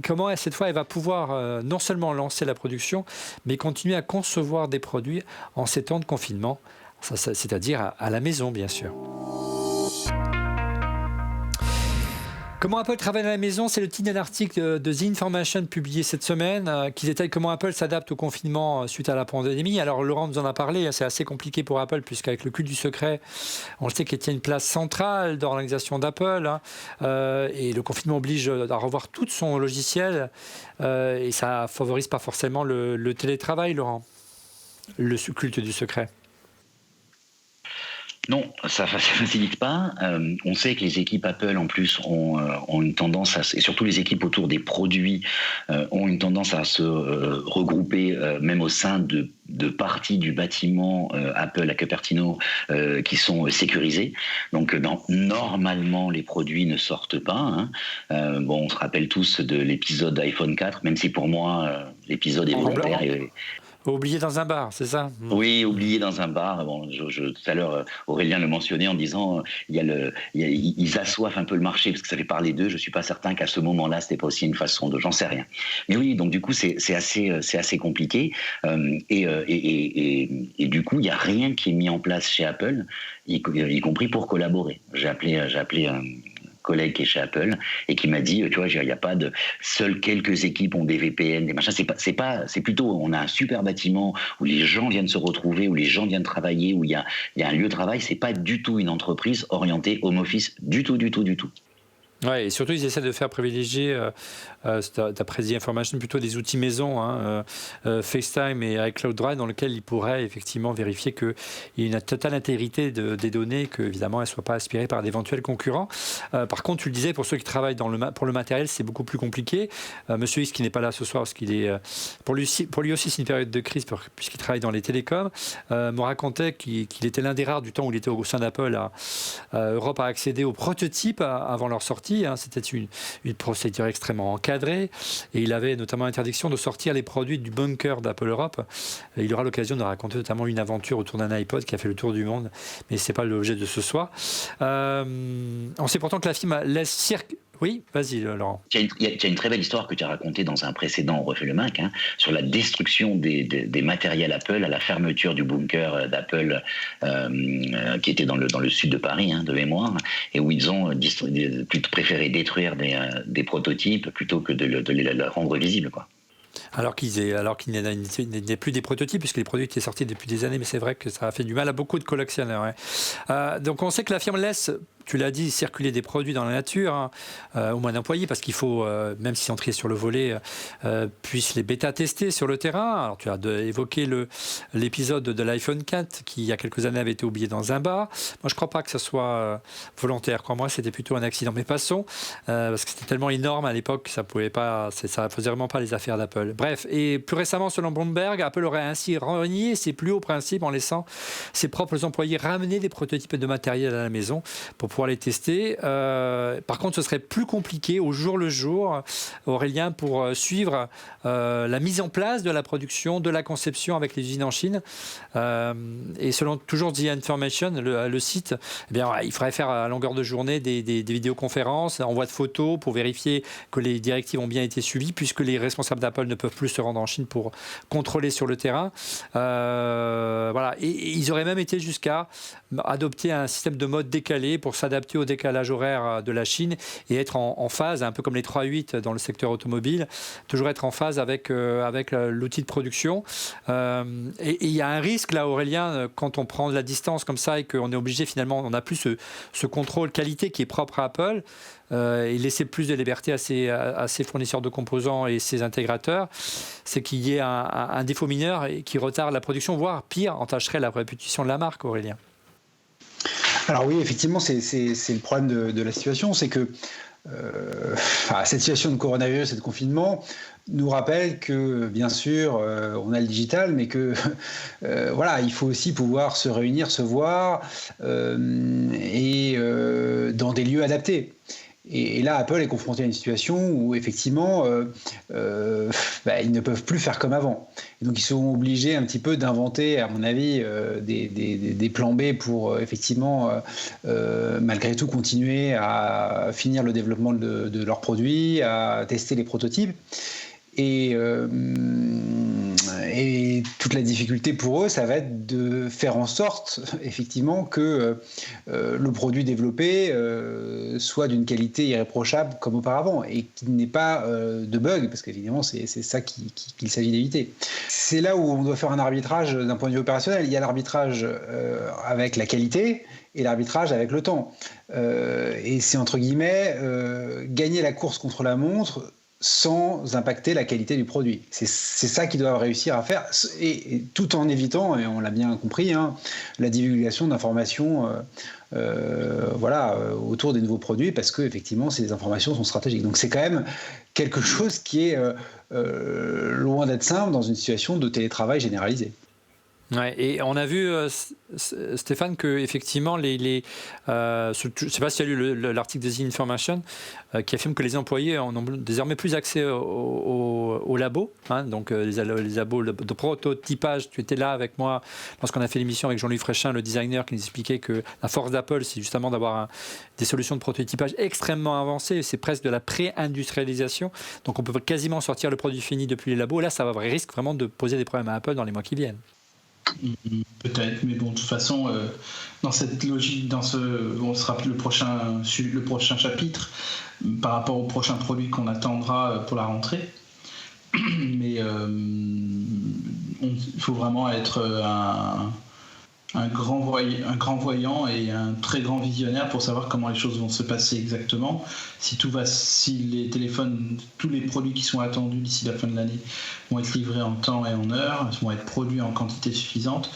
comment cette fois elle va pouvoir non seulement lancer la production, mais continuer à concevoir des produits en ces temps de confinement, c'est-à-dire à la maison, bien sûr. Comment Apple travaille à la maison, c'est le titre d'un article de The Information publié cette semaine qui détaille comment Apple s'adapte au confinement suite à la pandémie. Alors Laurent nous en a parlé, c'est assez compliqué pour Apple puisqu'avec le cul du secret, on le sait qu'il tient une place centrale dans l'organisation d'Apple et le confinement oblige à revoir tout son logiciel et ça favorise pas forcément le télétravail, Laurent, le culte du secret. Non, ça ne facilite pas. On sait que les équipes Apple, en plus, ont une tendance et surtout les équipes autour des produits, ont une tendance à se regrouper, même au sein de parties du bâtiment Apple à Cupertino qui sont sécurisées. Donc, normalement, les produits ne sortent pas. Hein. On se rappelle tous de l'épisode d'iPhone 4, même si pour moi, l'épisode est volontaire. Oublié dans un bar, c'est ça? Oui, oublié dans un bar. Bon, tout à l'heure, Aurélien le mentionnait en disant ils assoiffent un peu le marché parce que ça fait parler d'eux. Je ne suis pas certain qu'à ce moment-là, ce n'était pas aussi une façon de... J'en sais rien. Mais oui, donc du coup, c'est assez compliqué. Et du coup, il n'y a rien qui est mis en place chez Apple, y compris pour collaborer. J'ai appelé un collègue qui est chez Apple et qui m'a dit, tu vois, il n'y a pas de... Seules quelques équipes ont des VPN, des machins. C'est plutôt, on a un super bâtiment où les gens viennent se retrouver, où les gens viennent travailler, où il y a un lieu de travail. C'est pas du tout une entreprise orientée home office, du tout. Ouais, et surtout, ils essaient de faire privilégier, d'après The Information, plutôt des outils maison, hein, FaceTime et iCloud Drive, dans lesquels ils pourraient effectivement vérifier qu'il y a une totale intégrité des données, qu'évidemment, elles ne soient pas aspirées par d'éventuels concurrents. Par contre, tu le disais, pour ceux qui travaillent pour le matériel, c'est beaucoup plus compliqué. Monsieur X, qui n'est pas là ce soir, parce qu'il est... Pour lui aussi, c'est une période de crise, puisqu'il travaille dans les télécoms, me racontait qu'il était l'un des rares du temps où il était au sein d'Apple Europe à accéder aux prototypes avant leur sortie. C'était une procédure extrêmement encadrée et il avait notamment interdiction de sortir les produits du bunker d'Apple Europe. Il aura l'occasion de raconter notamment une aventure autour d'un iPod qui a fait le tour du monde, mais ce n'est pas l'objet de ce soir. On sait pourtant que la firme laisse circuler. Oui, vas-y Laurent. Il y a une très belle histoire que tu as racontée dans un précédent On refait le Mac, hein, sur la destruction des matériels Apple à la fermeture du bunker d'Apple qui était dans le sud de Paris, hein, de mémoire, et où ils ont plutôt préféré détruire des prototypes plutôt que de les rendre visibles, quoi. Alors qu'il n'est plus des prototypes, puisque les produits étaient sortis depuis des années, mais c'est vrai que ça a fait du mal à beaucoup de collectionneurs. Ouais. Donc on sait que la firme laisse, tu l'as dit, circuler des produits dans la nature, hein, au moins d'employés, parce qu'il faut, même si on trie sur le volet, puisse les bêta-tester sur le terrain. Alors tu as évoqué l'épisode de l'iPhone 4, qui il y a quelques années avait été oublié dans un bar. Moi je ne crois pas que ce soit volontaire, crois-moi, c'était plutôt un accident. Mais passons, parce que c'était tellement énorme à l'époque que ça faisait vraiment pas les affaires d'Apple. Bref, et plus récemment, selon Bloomberg, Apple aurait ainsi renié ses plus hauts principes en laissant ses propres employés ramener des prototypes de matériel à la maison pour pouvoir les tester. Par contre, ce serait plus compliqué au jour le jour, Aurélien, pour suivre la mise en place de la production, de la conception avec les usines en Chine. Et selon toujours The Information, le site, eh bien, il faudrait faire à longueur de journée des vidéoconférences, envoi de photos pour vérifier que les directives ont bien été suivies, puisque les responsables d'Apple ne peuvent plus se rendre en Chine pour contrôler sur le terrain. Voilà. Et ils auraient même été jusqu'à adopter un système de mode décalé pour s'adapter au décalage horaire de la Chine et être en phase, un peu comme les 3.8 dans le secteur automobile, toujours être en phase avec l'outil de production. Et il y a un risque là, Aurélien, quand on prend de la distance comme ça et qu'on est obligé finalement, on n'a plus ce contrôle qualité qui est propre à Apple, et laisser plus de liberté à ses fournisseurs de composants et ses intégrateurs, c'est qu'il y ait un défaut mineur qui retarde la production, voire pire, entacherait la réputation de la marque, Aurélien. Alors oui, effectivement, c'est le problème de la situation, c'est que cette situation de coronavirus et de confinement nous rappelle que, bien sûr, on a le digital, mais que voilà, il faut aussi pouvoir se réunir, se voir, et dans des lieux adaptés. Et là, Apple est confronté à une situation où, effectivement, ils ne peuvent plus faire comme avant. Et donc, ils sont obligés un petit peu d'inventer, à mon avis, des plans B pour, effectivement, malgré tout, continuer à finir le développement de leurs produits, à tester les prototypes. Et toute la difficulté pour eux, ça va être de faire en sorte, effectivement, que le produit développé soit d'une qualité irréprochable comme auparavant et qu'il n'ait pas de bug, parce qu'évidemment, c'est ça qu'il s'agit d'éviter. C'est là où on doit faire un arbitrage d'un point de vue opérationnel. Il y a l'arbitrage avec la qualité et l'arbitrage avec le temps. Et c'est, entre guillemets, gagner la course contre la montre sans impacter la qualité du produit. C'est ça qu'ils doivent réussir à faire, et tout en évitant, et on l'a bien compris, la divulgation d'informations autour des nouveaux produits, parce que effectivement, ces informations sont stratégiques. Donc c'est quand même quelque chose qui est loin d'être simple dans une situation de télétravail généralisé. Ouais, et on a vu, Stéphane, que effectivement, je ne sais pas si tu as lu l'article de The Information qui affirme que les employés ont désormais plus accès au labo, donc les labos de prototypage. Tu étais là avec moi lorsqu'on a fait l'émission avec Jean-Louis Fréchin, le designer, qui nous expliquait que la force d'Apple, c'est justement d'avoir des solutions de prototypage extrêmement avancées. C'est presque de la pré-industrialisation. Donc on peut quasiment sortir le produit fini depuis les labos. Là, ça risque vraiment de poser des problèmes à Apple dans les mois qui viennent. Peut-être, mais bon, de toute façon, dans cette logique, on sera le prochain chapitre par rapport au prochain produit qu'on attendra pour la rentrée. Mais il faut vraiment être un grand voyant et un très grand visionnaire pour savoir comment les choses vont se passer exactement. Si les téléphones, tous les produits qui sont attendus d'ici la fin de l'année vont être livrés en temps et en heure, vont être produits en quantité suffisante.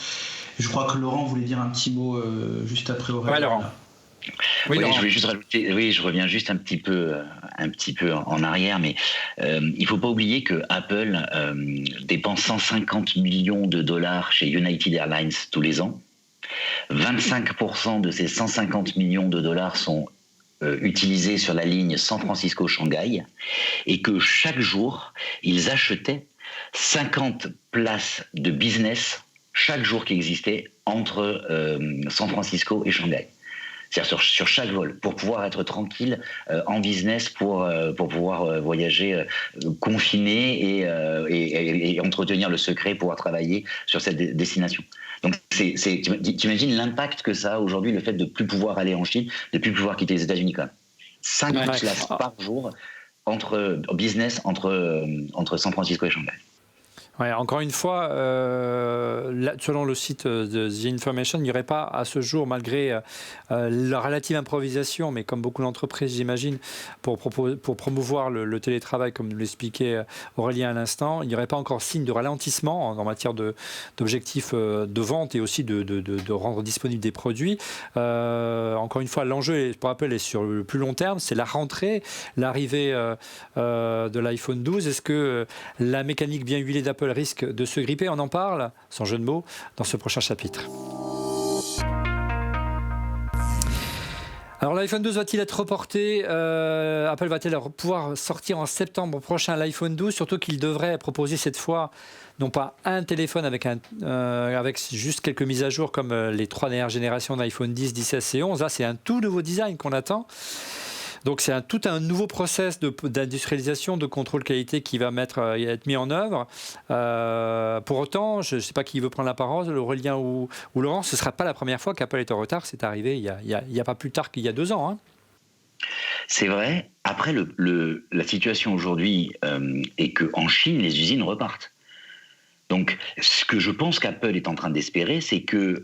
Je crois que Laurent voulait dire un petit mot juste après Aurélien. Ouais, Laurent. Oui, je voulais juste rajouter. Oui, je reviens juste un petit peu en arrière, mais il faut pas oublier que Apple dépense 150 millions de dollars chez United Airlines tous les ans. 25% de ces 150 millions de dollars sont utilisés sur la ligne San Francisco-Shanghai, et que chaque jour, ils achetaient 50 places de business chaque jour qui existait entre San Francisco et Shanghai. C'est-à-dire sur chaque vol, pour pouvoir être tranquille en business, pour pouvoir voyager confiné et entretenir le secret, pouvoir travailler sur cette destination. Donc t'imagines l'impact que ça a aujourd'hui, le fait de ne plus pouvoir aller en Chine, de ne plus pouvoir quitter les États-Unis quand même. 5 places par jour entre San Francisco et Shanghai. Ouais, encore une fois, selon le site de The Information, il n'y aurait pas à ce jour, malgré la relative improvisation, mais comme beaucoup d'entreprises, j'imagine, pour promouvoir le télétravail, comme nous l'expliquait Aurélien à l'instant, il n'y aurait pas encore signe de ralentissement en matière d'objectifs de vente et aussi de rendre disponibles des produits. Encore une fois, l'enjeu, pour rappel, est sur le plus long terme, c'est la rentrée, l'arrivée de l'iPhone 12. Est-ce que la mécanique bien huilée d'Apple risque de se gripper? On en parle, sans jeu de mots, dans ce prochain chapitre. Alors l'iPhone 12 va-t-il être reporté? Apple va-t-elle pouvoir sortir en septembre prochain l'iPhone 12? Surtout qu'il devrait proposer cette fois non pas un téléphone avec juste quelques mises à jour comme les 3 dernières générations d'iPhone 10, 10S et 11. Là, c'est un tout nouveau design qu'on attend. Donc c'est tout un nouveau process d'industrialisation, de contrôle qualité qui va être mis en œuvre. Pour autant, je ne sais pas qui veut prendre la parole, Aurélien ou Laurent, ce ne sera pas la première fois qu'Apple est en retard. C'est arrivé il y a pas plus tard qu'il y a 2 ans. C'est vrai. Après, la situation aujourd'hui est qu'en Chine, les usines repartent. Donc, ce que je pense qu'Apple est en train d'espérer, c'est que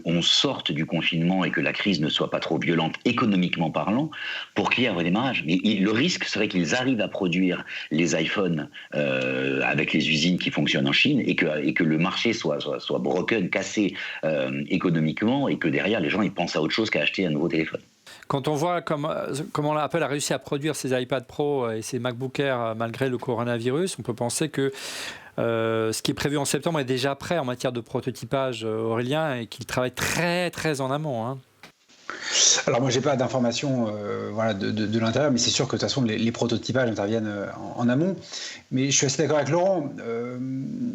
on sorte du confinement et que la crise ne soit pas trop violente économiquement parlant pour qu'il y ait un redémarrage. Mais le risque serait qu'ils arrivent à produire les iPhones avec les usines qui fonctionnent en Chine et que le marché soit broken, cassé économiquement, et que derrière les gens ils pensent à autre chose qu'à acheter un nouveau téléphone. Quand on voit comment Apple a réussi à produire ses iPad Pro et ses MacBook Air malgré le coronavirus, on peut penser que ce qui est prévu en septembre est déjà prêt en matière de prototypage, Aurélien, et qu'il travaille très très en amont. Alors moi j'ai pas d'informations de l'intérieur, mais c'est sûr que de toute façon les prototypages interviennent en amont. Mais je suis assez d'accord avec Laurent.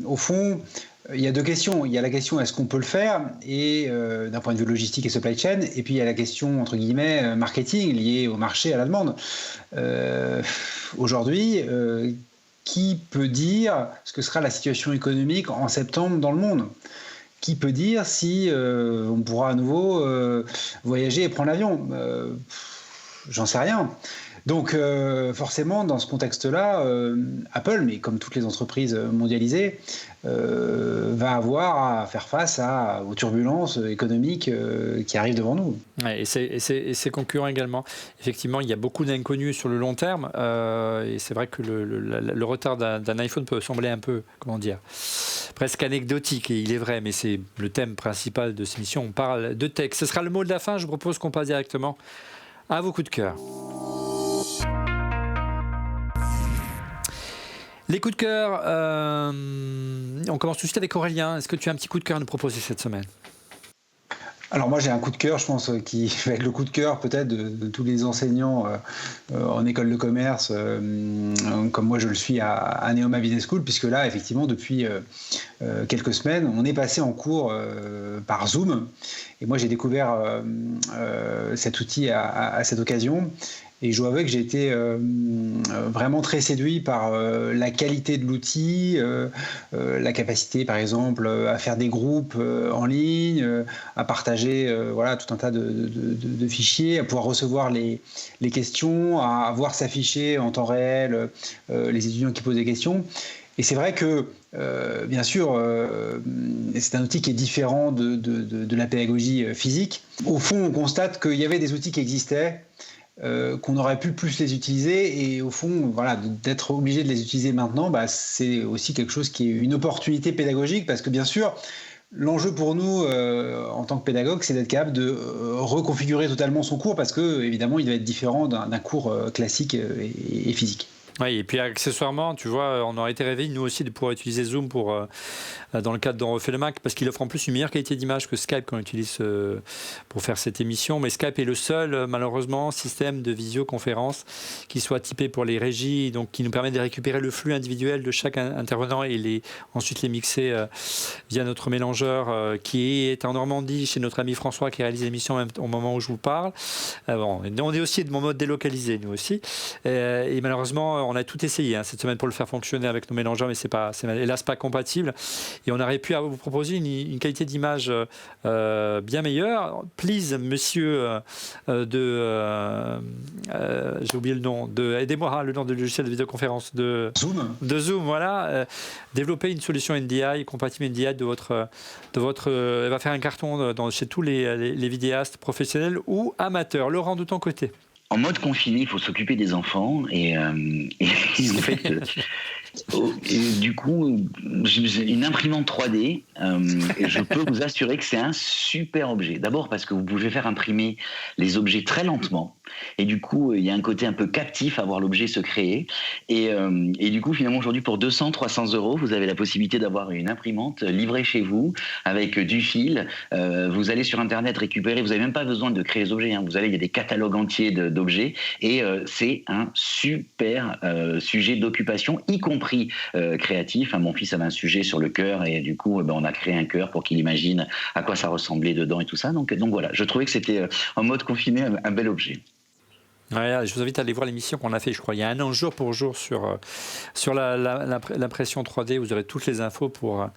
Au fond, il y a 2 questions. Il y a la question est-ce qu'on peut le faire, et d'un point de vue logistique et supply chain, et puis il y a la question entre guillemets marketing liée au marché, à la demande. Aujourd'hui, qui peut dire ce que sera la situation économique en septembre dans le monde? Qui peut dire si on pourra à nouveau voyager et prendre l'avion? j'en sais rien. Donc forcément, dans ce contexte-là, Apple, mais comme toutes les entreprises mondialisées, va avoir à faire face aux turbulences économiques qui arrivent devant nous. Ouais, et ses concurrents également. Effectivement, il y a beaucoup d'inconnus sur le long terme, et c'est vrai que le retard d'un iPhone peut sembler un peu, comment dire, presque anecdotique, et il est vrai, mais c'est le thème principal de cette émission. On parle de tech. Ce sera le mot de la fin. Je vous propose qu'on passe directement à vos coups de cœur. Les coups de cœur, on commence tout de suite avec Aurélien. Est-ce que tu as un petit coup de cœur à nous proposer cette semaine ? Alors moi j'ai un coup de cœur, je pense, qui va être le coup de cœur peut-être de tous les enseignants en école de commerce, comme moi je le suis à Neoma Business School, puisque là effectivement depuis quelques semaines on est passé en cours par Zoom, et moi j'ai découvert cet outil à cette occasion. Et je dois avouer que j'ai été vraiment très séduit par la qualité de l'outil, la capacité, par exemple, à faire des groupes en ligne, à partager tout un tas de fichiers, à pouvoir recevoir les questions, à voir s'afficher en temps réel les étudiants qui posent des questions. Et c'est vrai que, bien sûr, c'est un outil qui est différent de la pédagogie physique. Au fond, on constate qu'il y avait des outils qui existaient, qu'on aurait pu plus les utiliser, et au fond, d'être obligé de les utiliser maintenant, c'est aussi quelque chose qui est une opportunité pédagogique, parce que bien sûr, l'enjeu pour nous en tant que pédagogue, c'est d'être capable de reconfigurer totalement son cours, parce que évidemment, il va être différent d'un cours classique et physique. Oui, et puis accessoirement, tu vois, on aurait été rêvé, nous aussi, de pouvoir utiliser Zoom dans le cadre d'On refait le Mac, parce qu'il offre en plus une meilleure qualité d'image que Skype qu'on utilise pour faire cette émission. Mais Skype est le seul, malheureusement, système de visioconférence qui soit typé pour les régies, donc qui nous permet de récupérer le flux individuel de chaque intervenant et ensuite les mixer via notre mélangeur qui est en Normandie, chez notre ami François qui réalise l'émission au moment où je vous parle. On est aussi de mon mode délocalisé, nous aussi. Et malheureusement, on a tout essayé cette semaine pour le faire fonctionner avec nos mélangeurs, mais c'est hélas pas compatible. Et on aurait pu vous proposer une qualité d'image bien meilleure. Please, monsieur, j'ai oublié le nom, aidez-moi, le nom du logiciel de vidéoconférence de Zoom, voilà. Développer une solution NDI, compatible NDI de votre elle va faire un carton chez tous les vidéastes professionnels ou amateurs. Laurent, de ton côté. En mode confiné, il faut s'occuper des enfants et en fait, du coup, j'ai une imprimante 3D et je peux vous assurer que c'est un super objet. D'abord parce que vous pouvez faire imprimer les objets très lentement et du coup, il y a un côté un peu captif à voir l'objet se créer et du coup, finalement, aujourd'hui, pour 200-300 €, vous avez la possibilité d'avoir une imprimante livrée chez vous avec du fil. Vous allez sur Internet récupérer, vous n'avez même pas besoin de créer les objets. Vous allez, il y a des catalogues entiers d'objets et c'est un super sujet d'occupation, y compris créatif. Mon fils avait un sujet sur le cœur et du coup on a créé un cœur pour qu'il imagine à quoi ça ressemblait dedans et tout ça. Donc voilà, je trouvais que c'était en mode confiné un bel objet. Ouais, je vous invite à aller voir l'émission qu'on a fait, je crois, il y a un an jour pour jour sur l'impression 3D. Vous aurez toutes les infos pour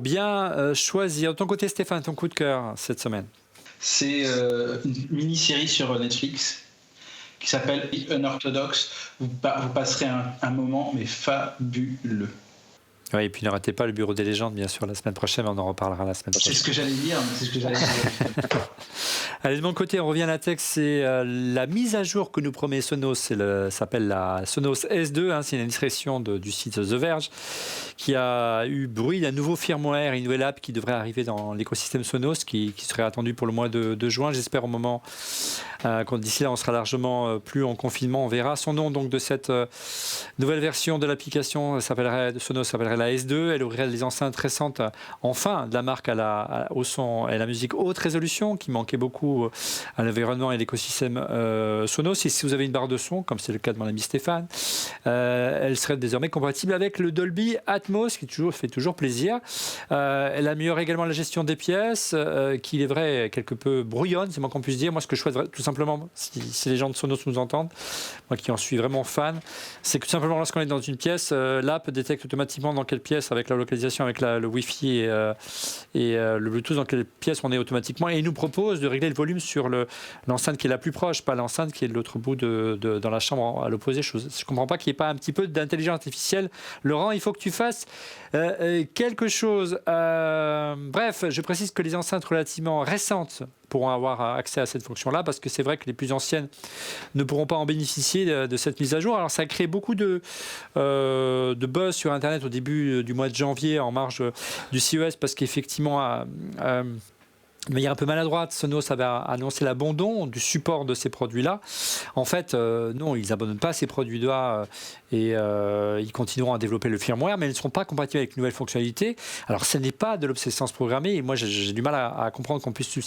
bien choisir. De ton côté, Stéphane, ton coup de cœur cette semaine? C'est une mini-série sur Netflix qui s'appelle Unorthodox. Vous passerez un moment mais fabuleux. Oui, et puis ne ratez pas le Bureau des légendes, bien sûr, la semaine prochaine. On en reparlera la semaine prochaine. C'est ce que j'allais dire. Allez, de mon côté, on revient à la tech. C'est la mise à jour que nous promet Sonos. Ça s'appelle la Sonos S2. C'est une illustration du site The Verge qui a eu bruit d'un nouveau firmware, une nouvelle app qui devrait arriver dans l'écosystème Sonos, qui serait attendu pour le mois de juin. J'espère au moment quand d'ici là, on sera largement plus en confinement. On verra son nom donc de cette nouvelle version de l'application. Sonos s'appellerait la S2. Elle ouvrirait les enceintes récentes, enfin, de la marque au son et à la musique haute résolution, qui manquait beaucoup à l'environnement et à l'écosystème Sonos. Et si vous avez une barre de son, comme c'est le cas de mon ami Stéphane, elle serait désormais compatible avec le Dolby Atmos, qui fait toujours plaisir. Elle améliore également la gestion des pièces, qui est vrai quelque peu brouillonne, c'est moins qu'on puisse dire. Moi, ce que je souhaite tout simplement, si les gens de Sonos nous entendent, moi qui en suis vraiment fan, c'est que simplement, lorsqu'on est dans une pièce, l'app détecte automatiquement dans quelle pièce, avec la localisation, avec le Wi-Fi et le Bluetooth, dans quelle pièce on est automatiquement, et il nous propose de régler le volume sur l'enceinte qui est la plus proche, pas l'enceinte qui est de l'autre bout dans la chambre à l'opposé. Je ne comprends pas qu'il n'y ait pas un petit peu d'intelligence artificielle. Laurent, il faut que tu fasses quelque chose. Bref, je précise que les enceintes relativement récentes pourront avoir accès à cette fonction-là, parce que c'est vrai que les plus anciennes ne pourront pas en bénéficier de cette mise à jour. Alors ça a créé beaucoup de buzz sur Internet au début du mois de janvier, en marge du CES, parce qu'effectivement, de manière un peu maladroite, Sonos avait annoncé l'abandon du support de ces produits-là. En fait, non, ils n'abandonnent pas ces produits-là et ils continueront à développer le firmware, mais ils ne seront pas compatibles avec de nouvelles fonctionnalités. Alors, ce n'est pas de l'obsolescence programmée. Et moi, j'ai du mal à comprendre qu'on puisse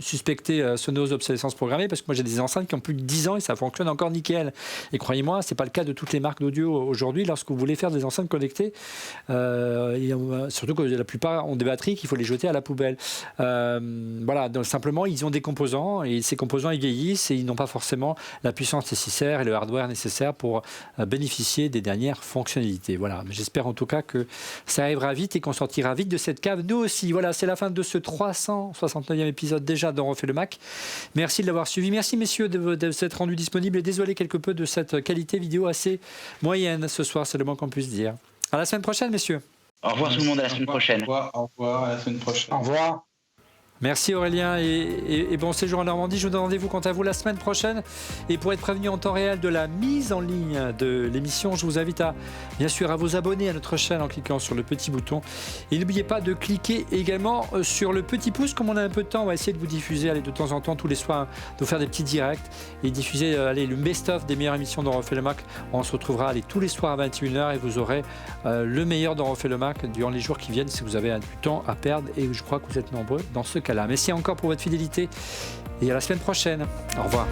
suspecter Sonos d'obsolescence programmée, parce que moi, j'ai des enceintes qui ont plus de 10 ans et ça fonctionne encore nickel. Et croyez-moi, ce n'est pas le cas de toutes les marques d'audio aujourd'hui. Lorsque vous voulez faire des enceintes connectées, surtout que la plupart ont des batteries qu'il faut les jeter à la poubelle. Voilà, donc simplement ils ont des composants et ces composants ils vieillissent et ils n'ont pas forcément la puissance nécessaire et le hardware nécessaire pour bénéficier des dernières fonctionnalités. Voilà, j'espère en tout cas que ça arrivera vite et qu'on sortira vite de cette cave, nous aussi. Voilà, c'est la fin de ce 369e épisode déjà d'On refait le Mac. Merci de l'avoir suivi, merci messieurs de s'être rendus disponibles et désolé quelque peu de cette qualité vidéo assez moyenne ce soir, c'est le moins qu'on puisse dire. À la semaine prochaine messieurs. Au revoir tout le monde, à la semaine prochaine. Au revoir, à la semaine prochaine. Au revoir. Merci Aurélien et bon séjour en Normandie. Je vous donne rendez-vous quant à vous la semaine prochaine. Et pour être prévenu en temps réel de la mise en ligne de l'émission, je vous invite bien sûr à vous abonner à notre chaîne en cliquant sur le petit bouton. Et n'oubliez pas de cliquer également sur le petit pouce. Comme on a un peu de temps, on va essayer de vous diffuser de temps en temps tous les soirs, de vous faire des petits directs et diffuser le best-of des meilleures émissions d'On refait le Mac. On se retrouvera tous les soirs à 21h et vous aurez le meilleur d'On refait le Mac durant les jours qui viennent si vous avez du temps à perdre, et je crois que vous êtes nombreux dans ce cas-là. Merci encore pour votre fidélité et à la semaine prochaine. Au revoir.